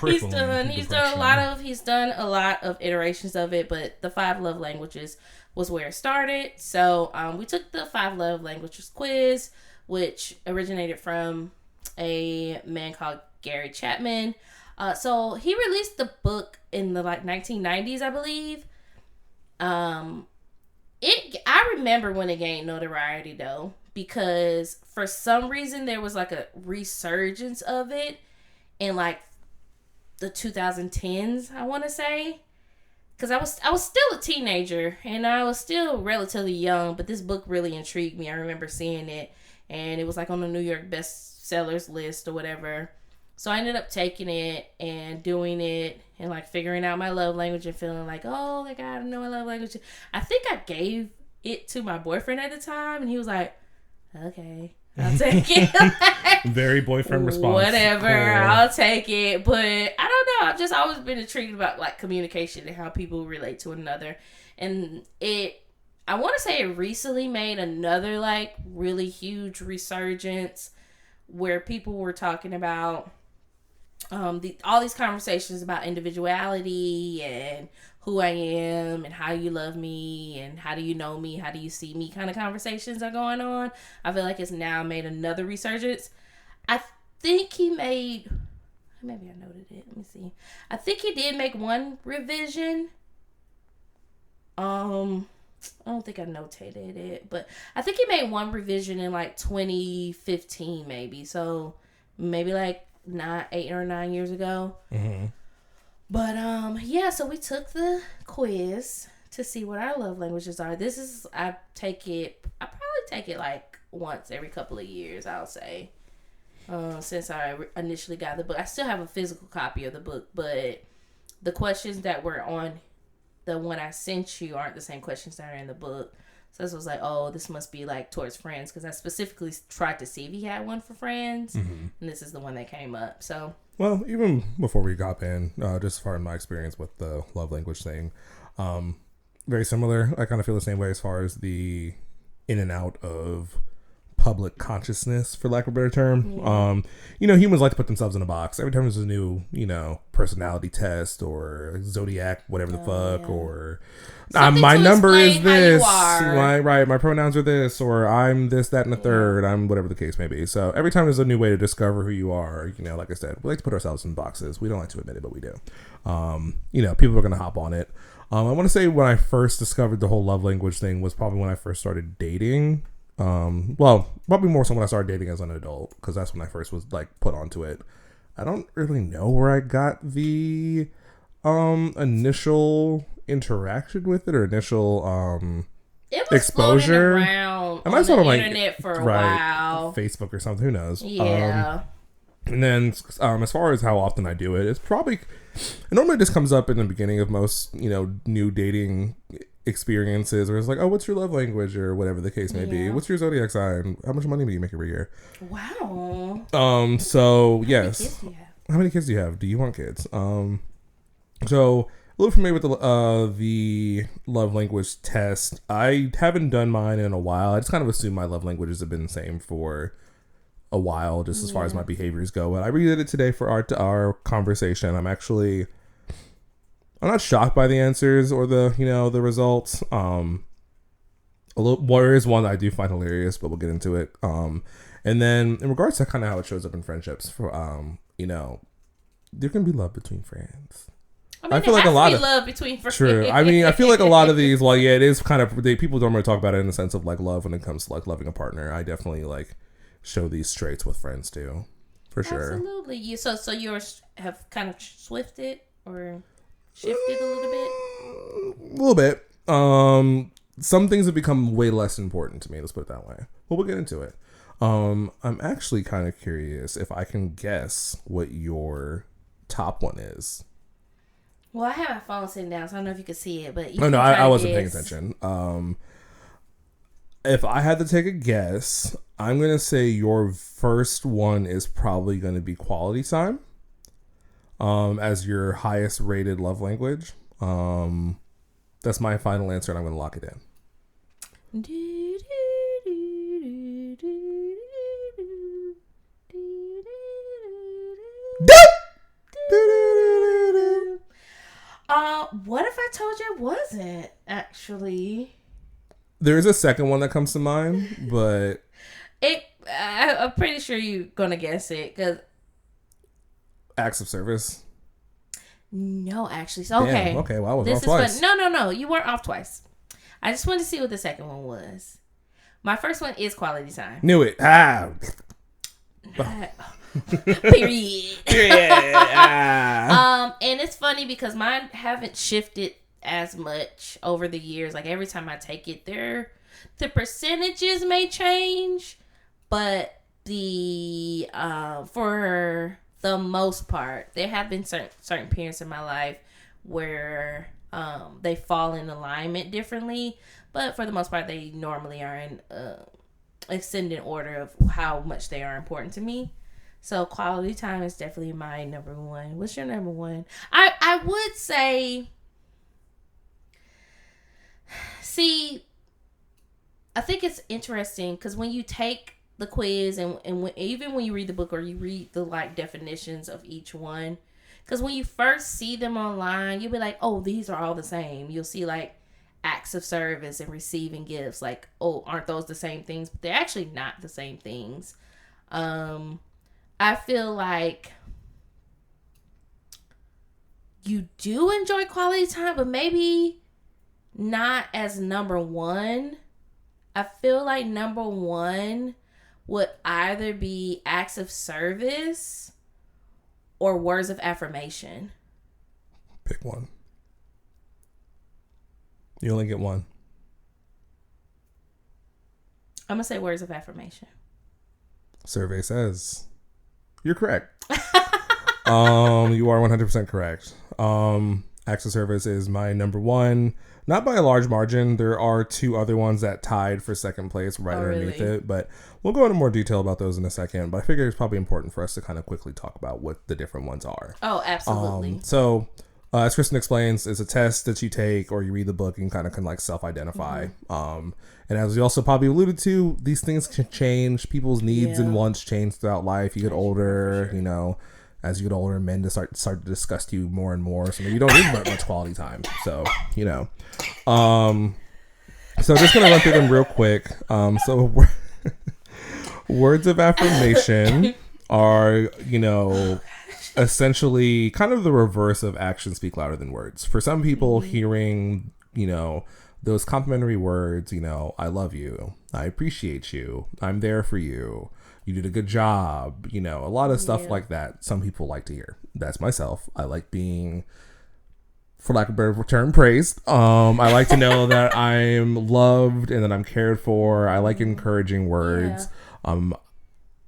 He's Crippling done depression. a lot of iterations of it, but the 5 love languages was where it started. So we took the 5 love languages quiz, which originated from a man called Gary Chapman. So he released the book in the like 1990s, I believe. I remember when it gained notoriety though, because for some reason there was like a resurgence of it in like the 2010s, I want to say, because I was still a teenager and I was still relatively young, but this book really intrigued me. I remember seeing it, and it was like on the New York bestsellers list or whatever. So I ended up taking it and doing it and like figuring out my love language and feeling like, oh my God, I know my love language. I think I gave it to my boyfriend at the time, and he was like, okay, I'll take it. Very boyfriend response. Whatever, Cool. I'll take it. But I don't know. I've just always been intrigued about like communication and how people relate to one another. And I want to say it recently made another like really huge resurgence where people were talking about all these conversations about individuality and who I am and how you love me and how do you know me, how do you see me kind of conversations are going on. I feel like it's now made another resurgence. I think he made, maybe I noted it, let me see. I think he did make one revision. I don't think I notated it, but I think he made one revision in like 2015 maybe. So maybe like 8 or 9 years ago. Mm-hmm. But yeah, so we took the quiz to see what our love languages are. I probably take it like once every couple of years, I'll say. Since I initially got the book. I still have a physical copy of the book, but the questions that were on the one I sent you aren't the same questions that are in the book. So this was like, oh, this must be like towards friends, because I specifically tried to see if he had one for friends, and this is the one that came up. So, well, even before we got in, just as far as my experience with the love language thing, very similar. I kind of feel the same way as far as the in and out of public consciousness, for lack of a better term. Yeah. Humans like to put themselves in a box. Every time there's a new, personality test or zodiac, whatever the fuck, yeah. Or my number is this, my pronouns are this, or I'm this, that, and the third, I'm whatever the case may be. So every time there's a new way to discover who you are, like I said, we like to put ourselves in boxes. We don't like to admit it, but we do. People are going to hop on it. I want to say when I first discovered the whole love language thing was probably when I first started dating. Probably more so when I started dating as an adult, because that's when I first was like put onto it. I don't really know where I got the initial interaction with it, or initial it was exposure around I might on the like internet for a while, Facebook or something, who knows. Yeah. And then as far as how often I do it, it normally just comes up in the beginning of most new dating experiences, where it's like, oh, what's your love language, or whatever the case may be. What's your zodiac sign? How much money do you make every year? Wow. So yes. How many kids do you have? Do you want kids? So a little familiar with the love language test. I haven't done mine in a while. I just kind of assume my love languages have been the same for a while, just as far as my behaviors go. But I redid it today for our conversation. I'm not shocked by the answers or the results. There is one that I do find hilarious, but we'll get into it. And then in regards to kind of how it shows up in friendships, for there can be love between friends. I feel like a lot of love between friends. True. I feel like a lot of these. Well, yeah, it is kind of people don't really talk about it in the sense of like love when it comes to like loving a partner. I definitely like show these traits with friends too, for sure. Absolutely. So yours have kind of shifted or shifted a little bit. A little bit. Some things have become way less important to me. Let's put it that way. But we'll get into it. I'm actually kind of curious if I can guess what your top one is. Well, I have my phone sitting down, so I don't know if you can see it, but you Oh no, can try I to wasn't paying guess. attention. If I had to take a guess, I'm gonna say your first one is probably gonna be quality time, as your highest rated love language. That's my final answer, and I'm gonna lock it in. What if I told you it wasn't actually? There is a second one that comes to mind, but I'm pretty sure you're gonna guess it because acts of service. no, actually, so okay, Damn, okay, well, I was this off is twice. fun. No, you weren't off twice. I just wanted to see what the second one was. My first one is quality time. Knew it. Ah. Period. Yeah. And it's funny because mine haven't shifted as much over the years. Like every time I take it, the percentages may change, but the for the most part, there have been certain periods in my life where they fall in alignment differently, but for the most part, they normally are in ascending order of how much they are important to me. So quality time is definitely my number one. What's your number one? I would say, see, I think it's interesting because when you take the quiz and even when you read the book or you read the like definitions of each one, because when you first see them online, you'll be like, oh, these are all the same. You'll see like acts of service and receiving gifts. Like, oh, aren't those the same things? But they're actually not the same things. I feel like you do enjoy quality time, but maybe not as number one. I feel like number one would either be acts of service or words of affirmation. Pick one. You only get one. I'm going to say words of affirmation. Survey says you're correct. You are 100% correct. Acts of service is my number one. Not by a large margin. There are two other ones that tied for second place right underneath it, but we'll go into more detail about those in a second. But I figure it's probably important for us to kind of quickly talk about what the different ones are. Oh, absolutely. As Kristen explains, it's a test that you take or you read the book and kind of can like self-identify. And as we also probably alluded to, these things can change. People's needs and wants change throughout life. You get older, you know. As you get older, men just start to disgust you more and more. So maybe you don't need much quality time. So, you know. So just going to run through them real quick. So words of affirmation are, you know, essentially kind of the reverse of actions speak louder than words. For some people, hearing, you know, those complimentary words, you know, I love you, I appreciate you, I'm there for you, you did a good job, you know, a lot of stuff like that. Some people like to hear. That's myself. I like being, for lack of a better term, praised. I like to know that I'm loved and that I'm cared for. I like encouraging words.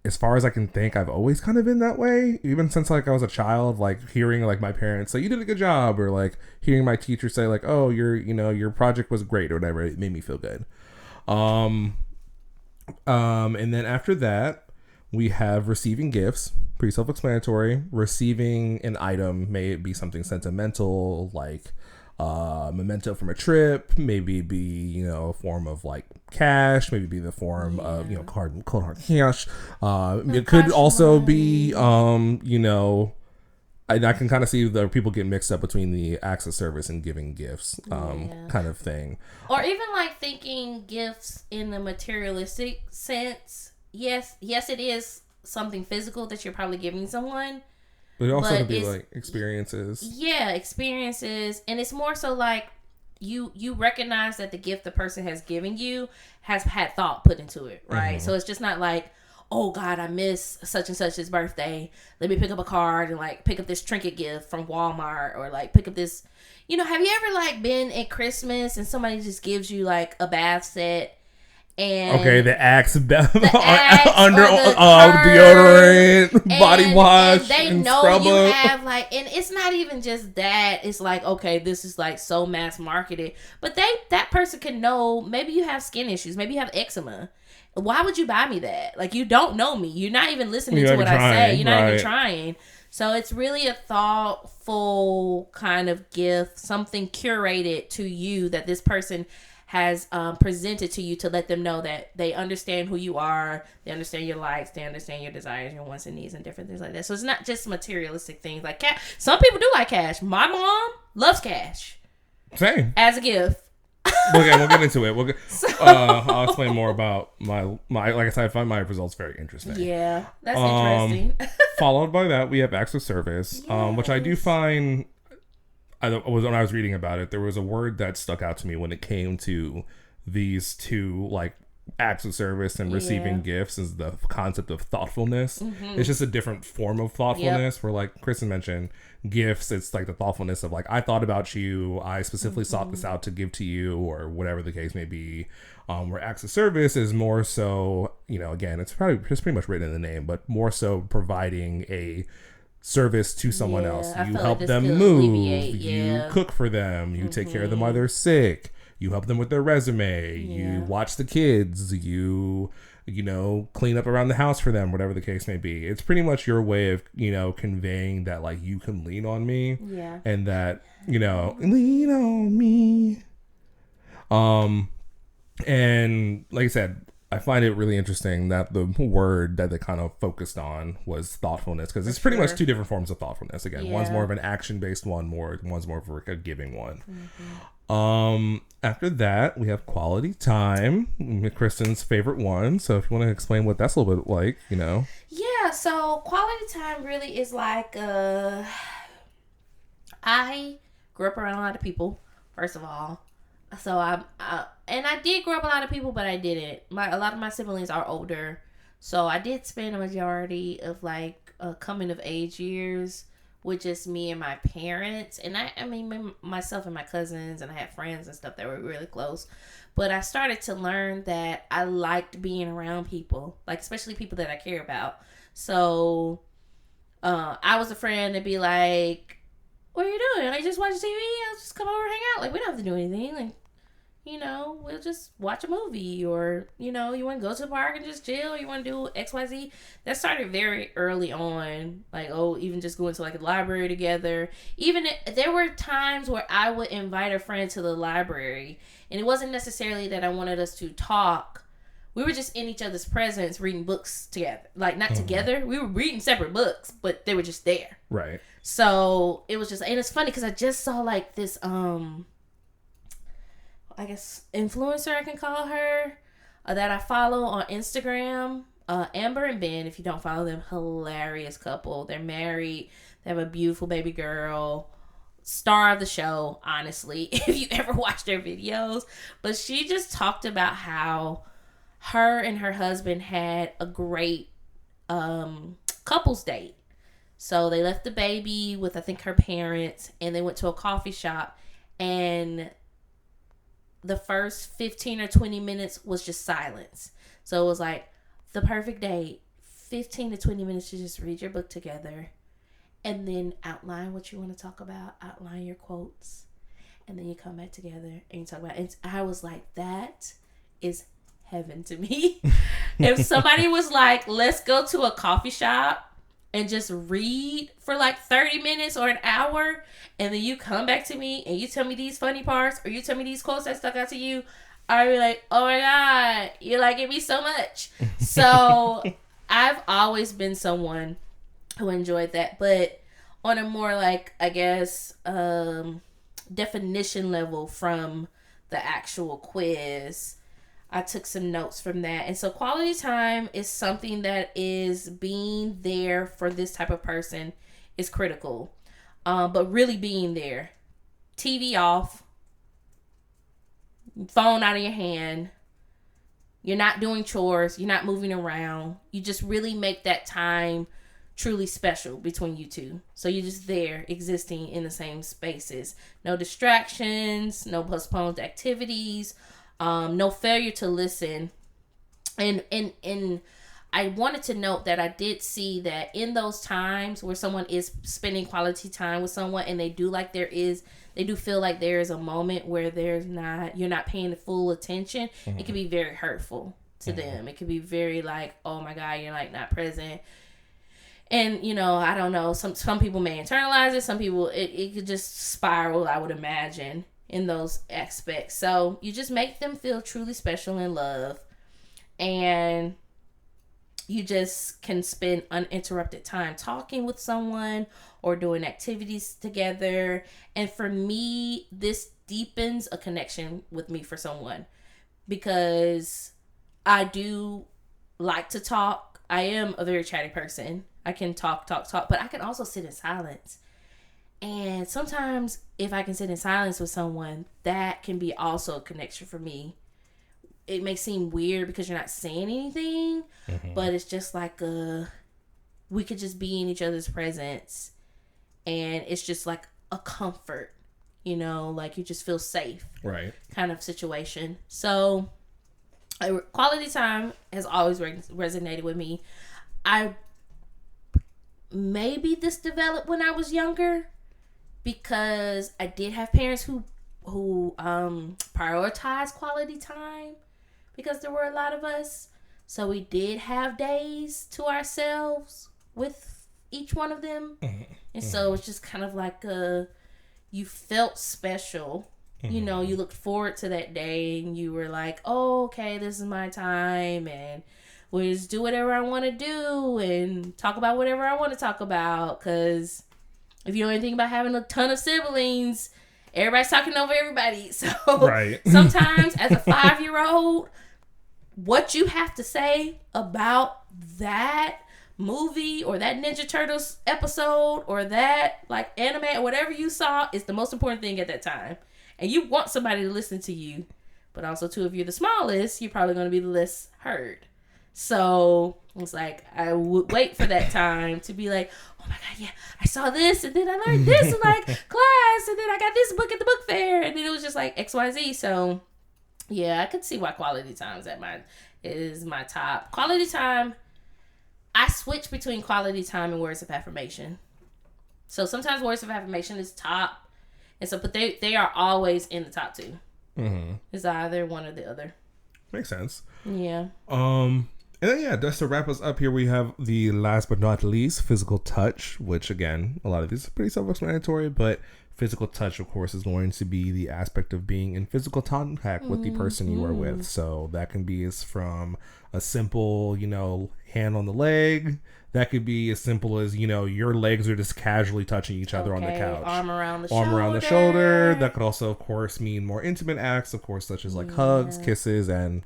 As far as I can think, I've always kind of been that way. Even since like I was a child, like hearing like my parents say, you did a good job, or like hearing my teacher say like, oh, your project was great or whatever. It made me feel good. And then after that, we have receiving gifts. Pretty self-explanatory. Receiving an item, may it be something sentimental, like memento from a trip, maybe be, you know, a form of like cash, maybe be the form of, you know, cold hard cash. It could also be, you know, I can kind of see the people get mixed up between the acts of service and giving gifts, kind of thing. Or even like thinking gifts in the materialistic sense. Yes, it is something physical that you're probably giving someone. But it also could be like experiences. Yeah, experiences. And it's more so like you recognize that the gift the person has given you has had thought put into it, right? So it's just not like, oh God, I miss such and such's birthday. Let me pick up a card and like pick up this trinket gift from Walmart, or like pick up this, you know, have you ever like been at Christmas and somebody just gives you like a bath set And okay, the Axe, Axe under or the deodorant, body wash, and they and know scrub you up. have like, and it's not even just that. It's like, okay, this is like so mass marketed, but that person can know maybe you have skin issues, maybe you have eczema. Why would you buy me that? Like, you don't know me. You're not even listening to what I say. You're not even trying. So it's really a thoughtful kind of gift, something curated to you that this person has presented to you to let them know that they understand who you are, they understand your likes, they understand your desires, your wants and needs, and different things like that. So it's not just materialistic things like cash. Some people do like cash. My mom loves cash. Same. As a gift. We'll get into it. I'll explain more about my like I said, I find my results very interesting. Yeah, that's interesting. Followed by that, we have acts of service, which I do find. When I was reading about it, there was a word that stuck out to me when it came to these two like acts of service and receiving gifts is the concept of thoughtfulness. It's just a different form of thoughtfulness where, like Kristen mentioned, gifts, it's like the thoughtfulness of like, I thought about you, I specifically sought this out to give to you, or whatever the case may be. Where acts of service is more so, again, it's probably just pretty much written in the name, but more so providing a service to someone else. You help them move, you cook for them, you take care of them while they're sick, you help them with their resume, you watch the kids, you clean up around the house for them, whatever the case may be. It's pretty much your way of conveying that like you can lean on me, and that lean on me. And like I said, I find it really interesting that the word that they kind of focused on was thoughtfulness, because it's pretty much two different forms of thoughtfulness. Again, one's more of an action-based one, one's more of a giving one. After that, we have quality time, Kristen's favorite one. So if you want to explain what that's a little bit like, Yeah, so quality time really is like, I grew up around a lot of people, first of all. So and I did grow up a lot of people, but I didn't. A lot of my siblings are older, so I did spend a majority of like coming of age years with just me and my parents, and I mean myself and my cousins, and I had friends and stuff that were really close. But I started to learn that I liked being around people, like especially people that I care about. So I was a friend to be like, what are you doing? I just watch TV. I'll just come over and hang out. Like, we don't have to do anything. Like, we'll just watch a movie, or, you want to go to the park and just chill, or you want to do XYZ. That started very early on. Like, even just going to like a library together. There were times where I would invite a friend to the library, and it wasn't necessarily that I wanted us to talk. We were just in each other's presence reading books together. Like, not together. We were reading separate books, but they were just there. Right. So it was just, and it's funny because I just saw like this, I guess influencer, I can call her, that I follow on Instagram. Amber and Ben, if you don't follow them, hilarious couple. They're married. They have a beautiful baby girl. Star of the show, honestly, if you ever watch their videos. But she just talked about how her and her husband had a great couples date. So they left the baby with, I think, her parents, and they went to a coffee shop, and the first 15 or 20 minutes was just silence. So it was like the perfect date, 15 to 20 minutes to just read your book together, and then outline what you want to talk about, outline your quotes, and then you come back together and you talk about it. And I was like, that is heaven to me. If somebody was like, let's go to a coffee shop and just read for like 30 minutes or an hour, and then you come back to me and you tell me these funny parts, or you tell me these quotes that stuck out to you, I'd be like, oh my God, you're liking me so much. So I've always been someone who enjoyed that. But on a more like, I guess, definition level from the actual quiz, I took some notes from that. And so quality time is something that is being there for this type of person is critical. But really being there. TV off. Phone out of your hand. You're not doing chores. You're not moving around. You just really make that time truly special between you two. So you're just there existing in the same spaces. No distractions. No postponed activities. No failure to listen And I wanted to note that I did see that in those times where someone is spending quality time with someone and they do feel like there is a moment where you're not paying the full attention, it can be very hurtful to them. It could be very like, oh my God, you're like not present. And, I don't know, some people may internalize it. Some people, it could just spiral, I would imagine, in those aspects. So you just make them feel truly special and loved. And you just can spend uninterrupted time talking with someone or doing activities together. And for me, this deepens a connection with me for someone, because I do like to talk. I am a very chatty person. I can talk, but I can also sit in silence. And sometimes if I can sit in silence with someone, that can be also a connection for me. It may seem weird because you're not saying anything, but it's just like we could just be in each other's presence, and it's just like a comfort, like you just feel safe, right? Kind of situation. So, quality time has always resonated with me. Maybe this developed when I was younger, because I did have parents who prioritized quality time. Because there were a lot of us. So we did have days to ourselves with each one of them. And so it's just kind of like you felt special. You looked forward to that day and you were like, oh, okay, this is my time. And we'll just do whatever I want to do and talk about whatever I want to talk about. Because if you know anything about having a ton of siblings, everybody's talking over everybody. So sometimes as a 5-year-old, what you have to say about that movie or that Ninja Turtles episode or that like anime or whatever you saw is the most important thing at that time. And you want somebody to listen to you. But also too, if you're the smallest, you're probably going to be the less heard. So it's like I would wait for that time to be like, oh my God, yeah, I saw this and then I learned this in like class and then I got this book at the book fair and then it was just like XYZ. So yeah, I could see why quality time is my top. Quality time, I switch between quality time and words of affirmation. So sometimes words of affirmation is top, and so but they are always in the top two. It's either one or the other. Makes sense. Yeah. And then just to wrap us up here, we have the last but not least, physical touch, which again, a lot of these are pretty self-explanatory, but physical touch, of course, is going to be the aspect of being in physical contact with the person you are with. So that can be as from a simple, hand on the leg. That could be as simple as, your legs are just casually touching each other on the couch. Arm around the shoulder. That could also, of course, mean more intimate acts, of course, such as like hugs, kisses, and,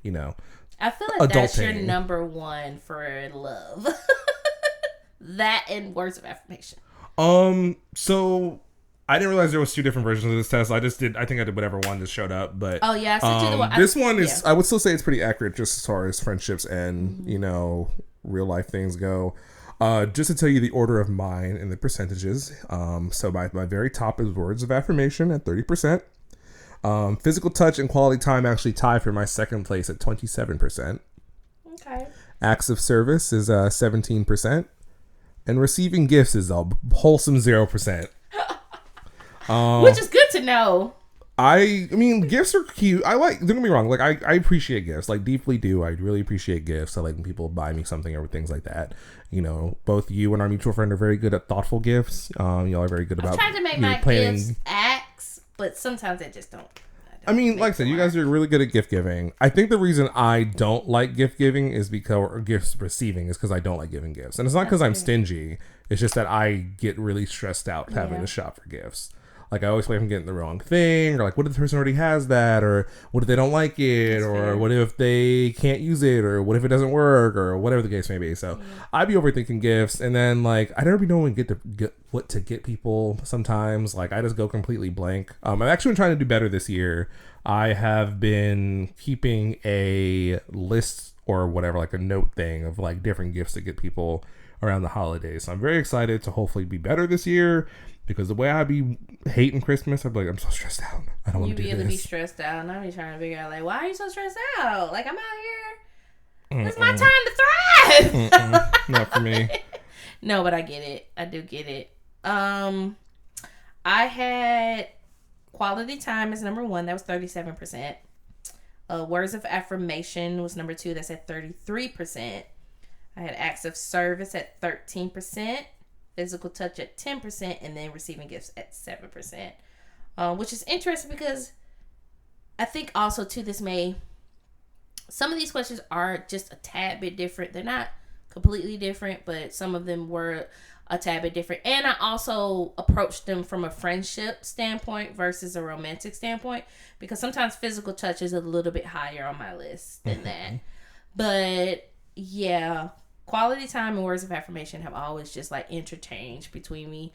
I feel like that's your number one for love. That and words of affirmation. So I didn't realize there was 2 different versions of this test. I think I did whatever one that showed up. But oh yeah, I sent you the one. This one is, I would still say it's pretty accurate just as far as friendships and real life things go. Just to tell you the order of mine and the percentages. So my very top is words of affirmation at 30%. Physical touch and quality time actually tie for my second place at 27%. Okay. Acts of service is 17%. And receiving gifts is a wholesome 0%. Which is good to know. I mean, gifts are cute. Don't get me wrong. Like, I appreciate gifts. Like, deeply do. I really appreciate gifts. I like when people buy me something or things like that. Both you and our mutual friend are very good at thoughtful gifts. Y'all are very good about trying to make my planning. Gifts acts, but sometimes they just don't. I mean, like I said, you guys are really good at gift giving. I think the reason I don't like gift giving is or gifts receiving is because I don't like giving gifts. And it's not because I'm stingy. It's just that I get really stressed out having to shop for gifts. Like, I always play from getting the wrong thing, or like, what if the person already has that, or what if they don't like it, or what if they can't use it, or what if it doesn't work, or whatever the case may be. So I'd be overthinking gifts, and then like I never be knowing what to get people. Sometimes like I just go completely blank. I've actually been trying to do better this year. I have been keeping a list or whatever, like a note thing of like different gifts to get people around the holidays. So I'm very excited to hopefully be better this year. Because the way I be hating Christmas, I'd be like, I'm so stressed out. I don't want to do this. You be able to be stressed out, and I be trying to figure out, like, why are you so stressed out? Like, I'm out It's my time to thrive. Not for me. No, but I get it. I do get it. I had quality time as number 1. That was 37%. Words of affirmation was number 2. That's at 33%. I had acts of service at 13%. Physical touch at 10%. And then receiving gifts at 7%. Which is interesting because I think also too some of these questions are just a tad bit different. They're not completely different, but some of them were a tad bit different. And I also approached them from a friendship standpoint versus a romantic standpoint, because sometimes physical touch is a little bit higher on my list than that. But yeah, quality time and words of affirmation have always just like interchanged between me.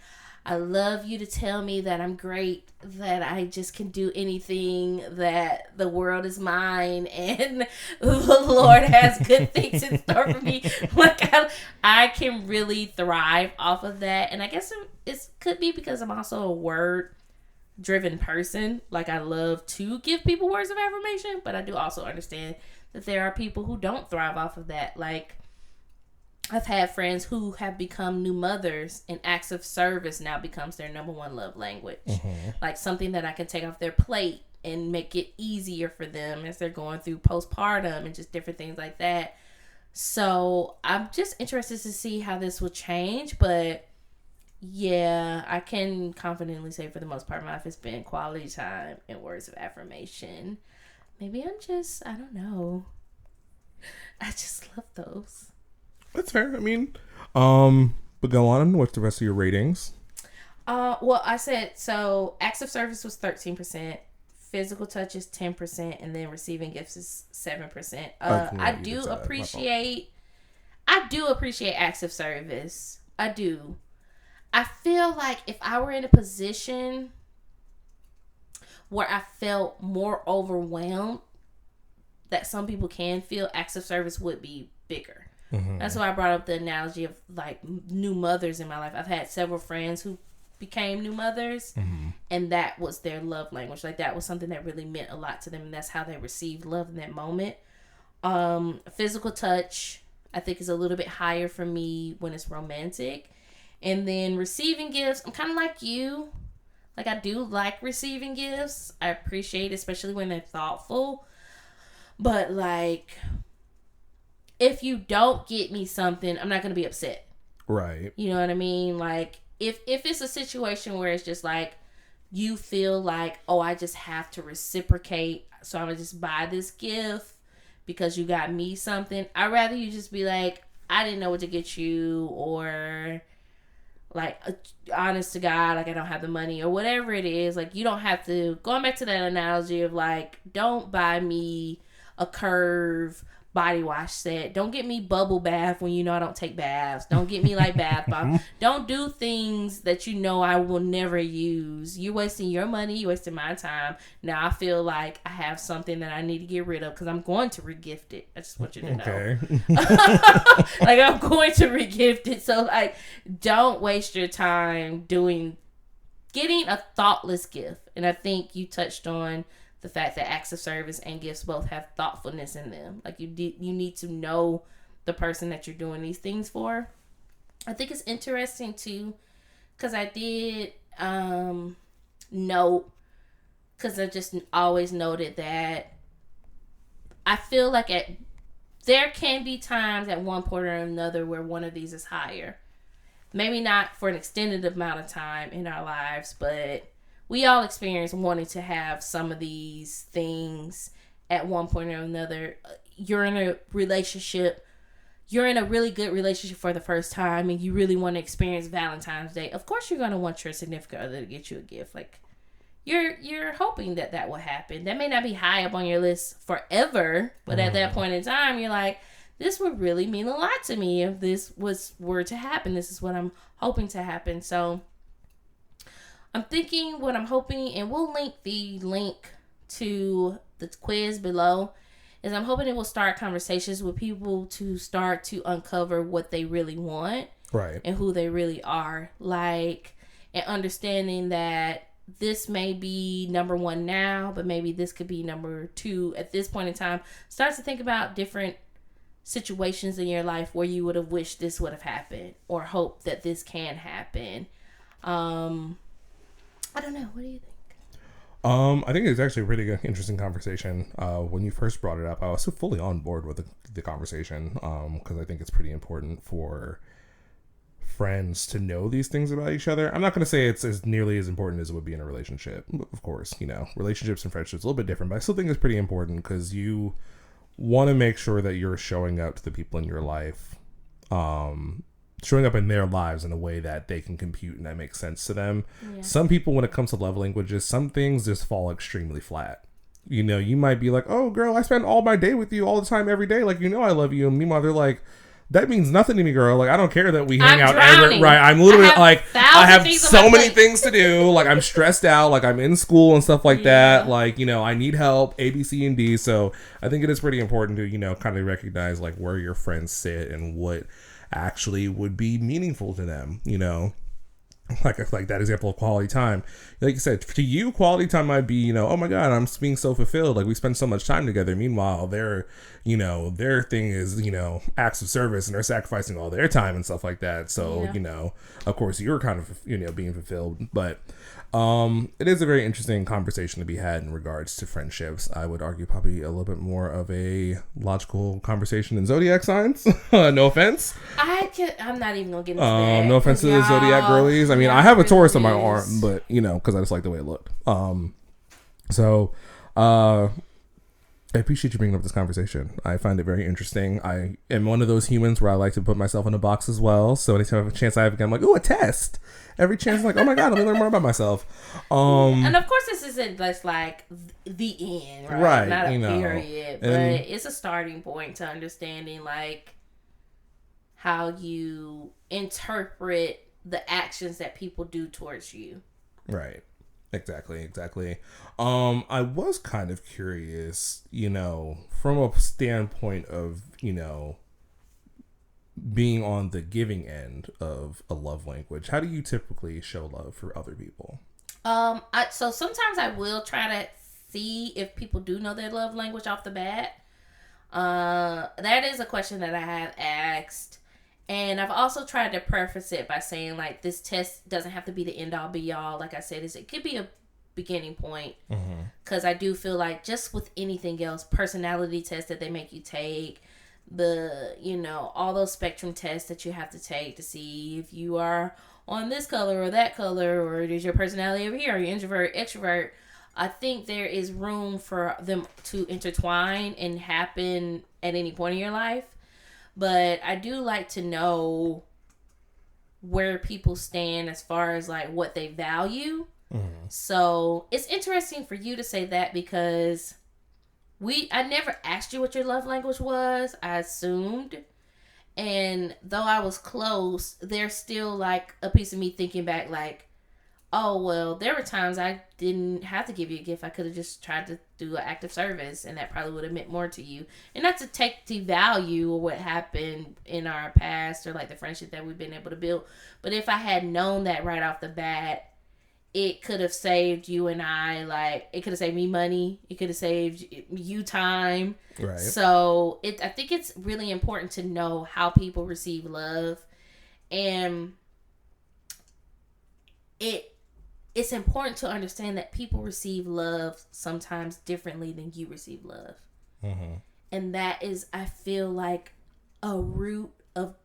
I love you to tell me that I'm great, that I just can do anything, that the world is mine, and the Lord has good things in store for me. Like I can really thrive off of that. And I guess it could be because I'm also a word-driven person. Like I love to give people words of affirmation, but I do also understand that there are people who don't thrive off of that. Like, I've had friends who have become new mothers, and acts of service now becomes their number 1 love language. Like something that I can take off their plate and make it easier for them as they're going through postpartum and just different things like that. So I'm just interested to see how this will change. But yeah, I can confidently say for the most part, my life has been quality time and words of affirmation. Maybe I don't know. I just love those. That's fair. I mean, but go on with the rest of your ratings. Well, I said, so acts of service was 13%, physical touch is 10%, and then receiving gifts is 7%. I do appreciate acts of service. I do. I feel like if I were in a position where I felt more overwhelmed, that some people can feel, acts of service would be bigger. That's why I brought up the analogy of like new mothers in my life. I've had several friends who became new mothers, and that was their love language. Like that was something that really meant a lot to them, and that's how they received love in that moment. Physical touch, I think, is a little bit higher for me when it's romantic. And then receiving gifts, I'm kind of like you. Like I do like receiving gifts. I appreciate it, especially when they're thoughtful. But like, if you don't get me something, I'm not going to be upset. Right. You know what I mean? Like, if it's a situation where it's just like, you feel like, oh, I just have to reciprocate, so I'm going to just buy this gift because you got me something. I'd rather you just be like, I didn't know what to get you, or like, honest to God, like I don't have the money, or whatever it is. Like, you don't have to, going back to that analogy of like, don't buy me a Curve body wash set. Don't get me bubble bath when you know I don't take baths. Don't get me like bath bomb. Don't do things that you know I will never use. You're wasting your money. You're wasting my time. Now I feel like I have something that I need to get rid of because I'm going to regift it. I just want you to know. Okay. Like I'm going to regift it. So like, don't waste your time getting a thoughtless gift. And I think you touched on the fact that acts of service and gifts both have thoughtfulness in them. Like you need to know the person that you're doing these things for. I think it's interesting too, because I did note, because I just always noted that I feel like there can be times at one point or another where one of these is higher. Maybe not for an extended amount of time in our lives, but we all experience wanting to have some of these things at one point or another. You're in a relationship. You're in a really good relationship for the first time, and you really want to experience Valentine's Day. Of course, you're going to want your significant other to get you a gift. Like, you're hoping that will happen. That may not be high up on your list forever, but at that point in time, you're like, this would really mean a lot to me if this were to happen. This is what I'm hoping to happen. So I'm thinking what I'm hoping, and we'll link the link to the quiz below, is I'm hoping it will start conversations with people to start to uncover what they really want. Right. And who they really are. Like, and understanding that this may be number 1 now, but maybe this could be number 2 at this point in time. Start to think about different situations in your life where you would have wished this would have happened or hope that this can happen? I don't know. What do you think? I think it's actually a pretty good, interesting conversation. When you first brought it up, I was so fully on board with the conversation because I think it's pretty important for friends to know these things about each other. I'm not going to say it's as nearly as important as it would be in a relationship. Of course, relationships and friendships are a little bit different, but I still think it's pretty important because you want to make sure that you're showing up to the people in your life, showing up in their lives in a way that they can compute and that makes sense to them. Yeah. Some people, when it comes to love languages, some things just fall extremely flat. You might be like, oh girl, I spend all my day with you all the time, every day. Like, I love you. And meanwhile, they're like, that means nothing to me, girl. Like, I don't care that we hang out every, right. I'm literally I have so many things to do. Like, I'm stressed out. Like, I'm in school and stuff like that. Like, I need help, A, B, C, and D. So I think it is pretty important to, kind of recognize like where your friends sit and what actually would be meaningful to them, like that example of quality time. Like you said, to you, quality time might be, oh my God, I'm being so fulfilled. Like we spend so much time together. Meanwhile, their thing is, acts of service and they're sacrificing all their time and stuff like that. So, of course you're kind of, being fulfilled, but it is a very interesting conversation to be had in regards to friendships. I would argue probably a little bit more of a logical conversation than zodiac signs. No offense. I'm not even gonna get into that. No offense to the zodiac girlies. I mean, I have a Taurus on my arm, but because I just like the way it looked. I appreciate you bringing up this conversation. I find it very interesting. I am one of those humans where I like to put myself in a box as well. So anytime I have a chance I have again, I'm like, ooh, a test. Every chance I'm like, oh my God, let me learn more about myself. And of course this isn't just like the end, right? Not a period. But it's a starting point to understanding like how you interpret the actions that people do towards you. Right. Exactly. I was kind of curious, from a standpoint of, being on the giving end of a love language. How do you typically show love for other people? So sometimes I will try to see if people do know their love language off the bat. That is a question that I have asked. And I've also tried to preface it by saying, like, this test doesn't have to be the end-all, be-all. Like I said, it could be a beginning point. Because I do feel like just with anything else, personality tests that they make you take, all those spectrum tests that you have to take to see if you are on this color or that color, or is your personality over here, are you introvert, extrovert? I think there is room for them to intertwine and happen at any point in your life. But I do like to know where people stand as far as like what they value. So it's interesting for you to say that because I never asked you what your love language was. I assumed. And though I was close, there's still like a piece of me thinking back like, oh, well, there were times I didn't have to give you a gift. I could have just tried to do an act of service, and that probably would have meant more to you. And not to take the value of what happened in our past or like the friendship that we've been able to build. But if I had known that right off the bat, it could have saved you and I, like, it could have saved me money. It could have saved you time. Right. So I think it's really important to know how people receive love. And it's important to understand that people receive love sometimes differently than you receive love. And that is, I feel like, a root of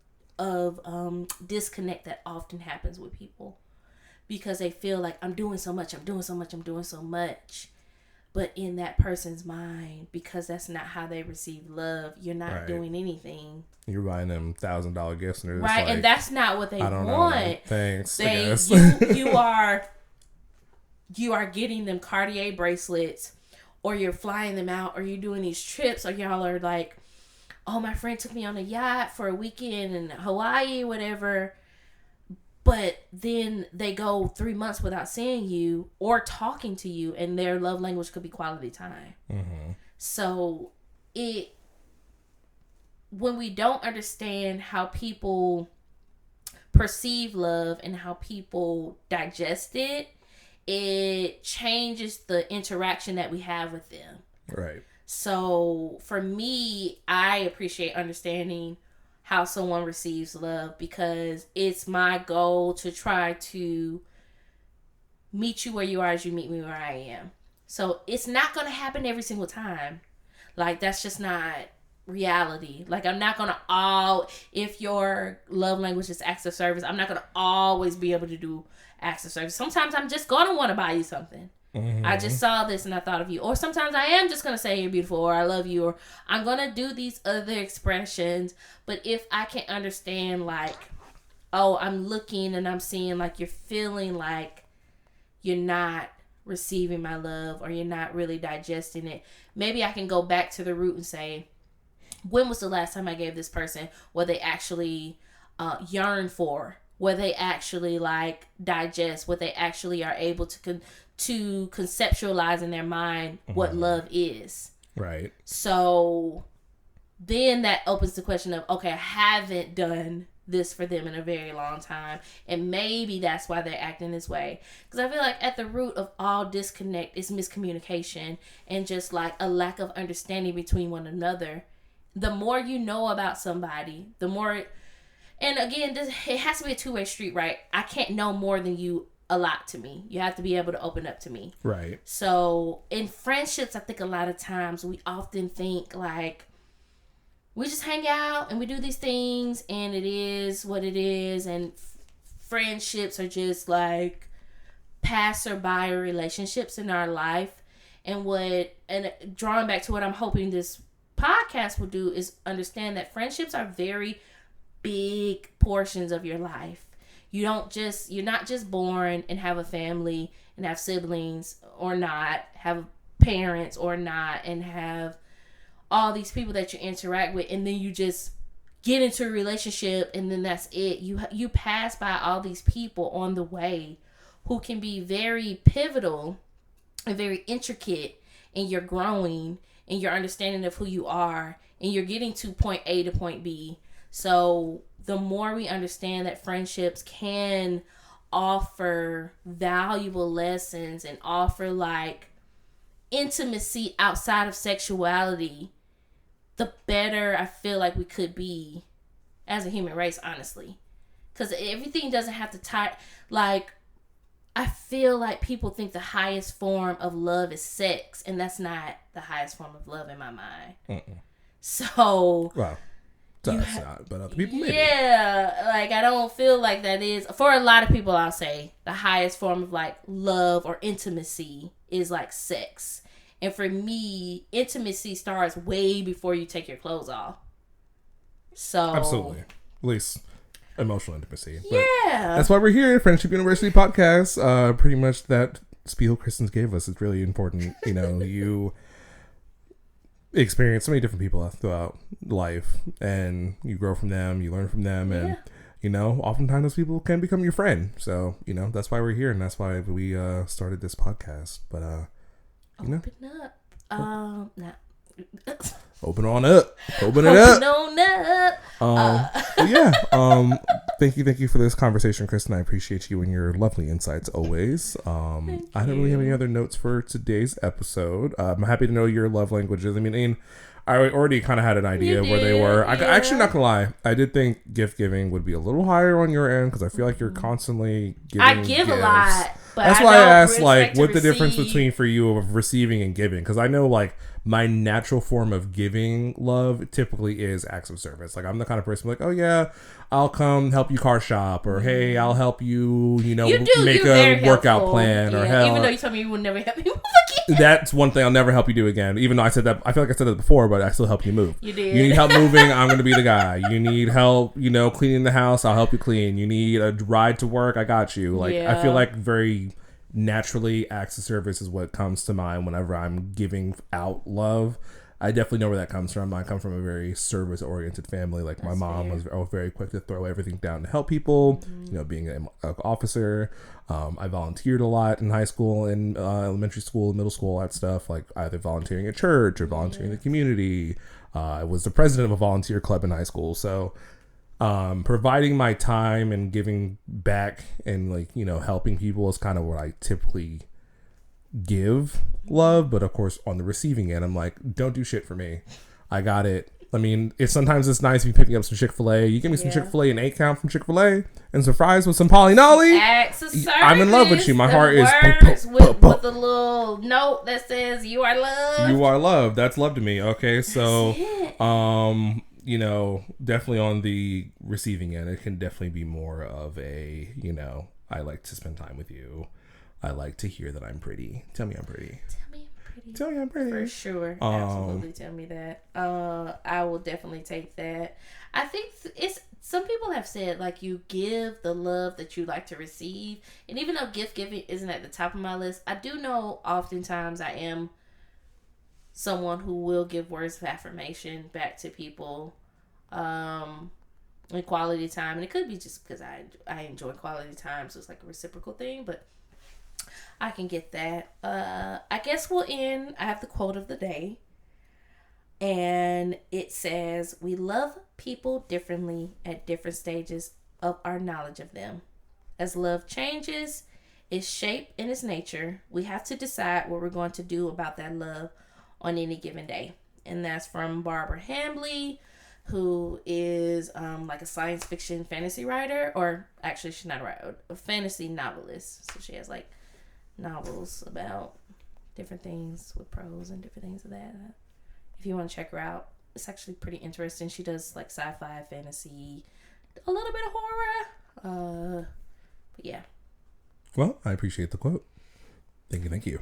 disconnect that often happens with people. Because they feel like, I'm doing so much. But in that person's mind, because that's not how they receive love, you're not doing anything. You're buying them $1,000 gifts. And right, and that's not what they want. Thanks, I guess. You are getting them Cartier bracelets, or you're flying them out, or you're doing these trips, or y'all are like, oh, my friend took me on a yacht for a weekend in Hawaii, whatever. But then they go 3 months without seeing you or talking to you, and their love language could be quality time. So when we don't understand how people perceive love and how people digest it, it changes the interaction that we have with them. Right. So for me, I appreciate understanding how someone receives love, because it's my goal to try to meet you where you are as you meet me where I am. So it's not going to happen every single time. Like, that's just not reality. Like, I'm not going to if your love language is acts of service, I'm not going to always be able to do acts of service. Sometimes I'm just going to want to buy you something. Mm-hmm. I just saw this and I thought of you. Or sometimes I am just going to say you're beautiful, or I love you, or I'm going to do these other expressions. But if I can understand, like, oh, I'm looking and I'm seeing, like, you're feeling like you're not receiving my love, or you're not really digesting it, maybe I can go back to the root and say, when was the last time I gave this person what they actually yearn for, what they actually like digest, what they actually are able to conceptualize in their mind what love is. Right. So then that opens the question of, okay, I haven't done this for them in a very long time, and maybe that's why they're acting this way. Because I feel like at the root of all disconnect is miscommunication and just like a lack of understanding between one another. The more you know about somebody, the more, and again, it has to be a two-way street, right? I can't know more than you a lot to me. You have to be able to open up to me. Right. So in friendships, I think a lot of times we often think like, we just hang out and we do these things and it is what it is, and friendships are just like passerby relationships in our life. And drawing back to what I'm hoping this podcast will do is understand that friendships are very big portions of your life. You're not just born and have a family and have siblings or not, have parents or not, and have all these people that you interact with, and then you just get into a relationship and then that's it. You pass by all these people on the way who can be very pivotal and very intricate in your growing and your understanding of who you are, and you're getting to point A to point B. So the more we understand that friendships can offer valuable lessons and offer like intimacy outside of sexuality, the better I feel like we could be as a human race, honestly. Because everything doesn't have to tie, like, I feel like people think the highest form of love is sex, and that's not the highest form of love in my mind. Mm-mm. So, well, that's not, but other people maybe. Yeah, like, I don't feel like that is, for a lot of people, I'll say the highest form of like love or intimacy is like sex. And for me, intimacy starts way before you take your clothes off. So absolutely, at least emotional intimacy. Yeah, but that's why we're here, Friendship University Podcast. Pretty much that spiel Kristen gave us is really important. You know, you experience so many different people throughout life, and you grow from them, you learn from them, and you know, oftentimes those people can become your friend. So you know, that's why we're here, and that's why we started this podcast. But you know, open up. Nah. Open on up. Open it up. Thank you for this conversation, Kristen. I appreciate you and your lovely insights always. I don't really have any other notes for today's episode. I'm happy to know your love languages. I mean, I already kind of had an idea of where they were. I actually, not gonna lie, I did think gift giving would be a little higher on your end because I feel like you're constantly giving. I give gifts. A lot. But that's why I asked, like, what the difference between for you of receiving and giving? Because I know, like, my natural form of giving love typically is acts of service. Like, I'm the kind of person like, oh yeah, I'll come help you car shop, or hey, I'll help you, make a workout plan, or hell, even though you told me you would never help me move again. That's one thing I'll never help you do again. Even though I said that, I feel like I said that before, but I still help you move. You did. You need help moving, I'm going to be the guy. You need help, cleaning the house, I'll help you clean. You need a ride to work, I got you. Like, I feel like very naturally acts of service is what comes to mind whenever I'm giving out love. I definitely know where that comes from. I come from a very service oriented family. Like, my mom was very quick to throw everything down to help people, being an officer. I volunteered a lot in high school and elementary school, middle school, all that stuff, like either volunteering at church or volunteering in the community. I was the president of a volunteer club in high school. So providing my time and giving back and, like, helping people is kind of what I typically give love, but of course on the receiving end, I'm like, don't do shit for me. I got it. I mean, sometimes it's nice if you picking up some Chick-fil-A. You give me some Chick-fil-A and 8 count from Chick-fil-A and some fries with some Polynolly. I'm in love with you. My heart is with the little note that says you are loved. You are loved. That's love to me. Okay, so you know, definitely on the receiving end, it can definitely be more of a, you know, I like to spend time with you. I like to hear that I'm pretty. Tell me I'm pretty. Tell me I'm pretty. For sure. Absolutely tell me that. I will definitely take that. I think it's some people have said like you give the love that you like to receive. And even though gift giving isn't at the top of my list, I do know oftentimes I am someone who will give words of affirmation back to people in quality time. And it could be just because I enjoy quality time, so it's like a reciprocal thing, but I can get that. I guess we'll end. I have the quote of the day. And it says, we love people differently at different stages of our knowledge of them. As love changes its shape and its nature, we have to decide what we're going to do about that love on any given day. And that's from Barbara Hambly, who is like a science fiction fantasy writer. Or actually, she's not a writer, a fantasy novelist. So she has like novels about different things with prose and different things of that. If you want to check her out, it's actually pretty interesting. She does like sci-fi, fantasy, a little bit of horror. But yeah. Well, I appreciate the quote. Thank you.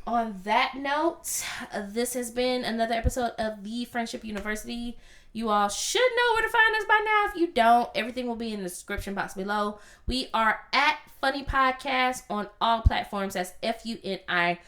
On that note, this has been another episode of The Friendship University. You all should know where to find us by now. If you don't, everything will be in the description box below. We are at Funny Podcast on all platforms. That's FUNIPODCST.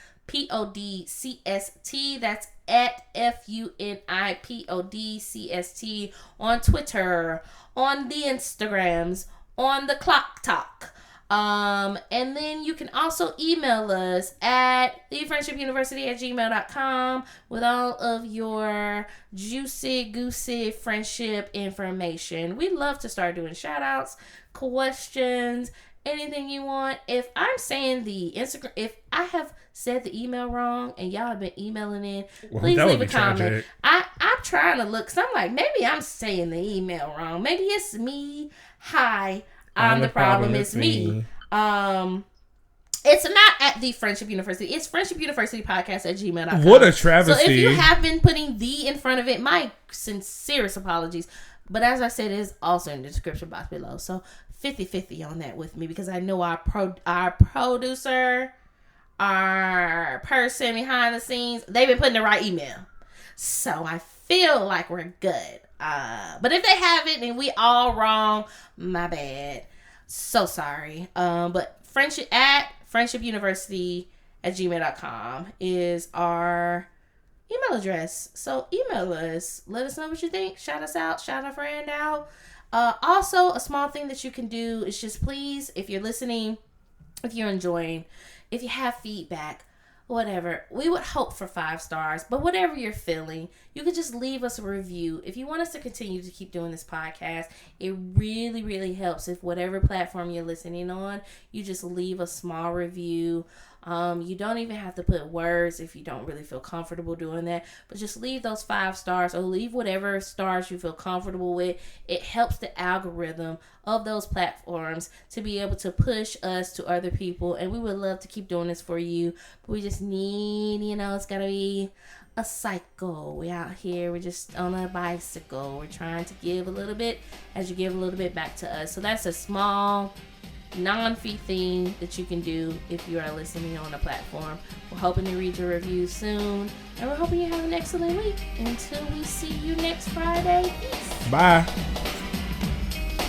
That's at FUNIPODCST on Twitter, on the Instagrams, on the Clock Talk. And then you can also email us at thefriendshipuniversity@gmail.com with all of your juicy goosey friendship information. We love to start doing shout outs, questions, anything you want. If I'm saying the Instagram, if I have said the email wrong and y'all have been emailing in, please leave a comment. I'm trying to look, so I'm like, maybe I'm saying the email wrong. Maybe it's me. Hi, I'm the problem. It's me. It's not at the Friendship University. It's Friendship University Podcast at gmail.com. What a travesty. So if you have been putting the in front of it, my sincerest apologies. But as I said, it is also in the description box below. So 50-50 on that with me, because I know our producer, our person behind the scenes, they've been putting the right email. So I feel like we're good. But if they haven't and we all wrong, my bad. So sorry. But friendshipuniversity@gmail.com is our email address. So email us. Let us know what you think. Shout us out. Shout a friend out. Also, a small thing that you can do is just please, if you're listening, if you're enjoying, if you have feedback, whatever, we would hope for 5 stars, but whatever you're feeling, you could just leave us a review. If you want us to continue to keep doing this podcast, it really, really helps if whatever platform you're listening on, you just leave a small review. You don't even have to put words if you don't really feel comfortable doing that, but just leave those 5 stars or leave whatever stars you feel comfortable with. It helps the algorithm of those platforms to be able to push us to other people, and we would love to keep doing this for you, but we just need, it's gotta be a cycle. We out here, we're just on a bicycle. We're trying to give a little bit as you give a little bit back to us. So that's a small non-fee thing that you can do if you are listening on a platform. We're hoping to read your reviews soon, and we're hoping you have an excellent week. Until we see you next Friday, peace. Bye.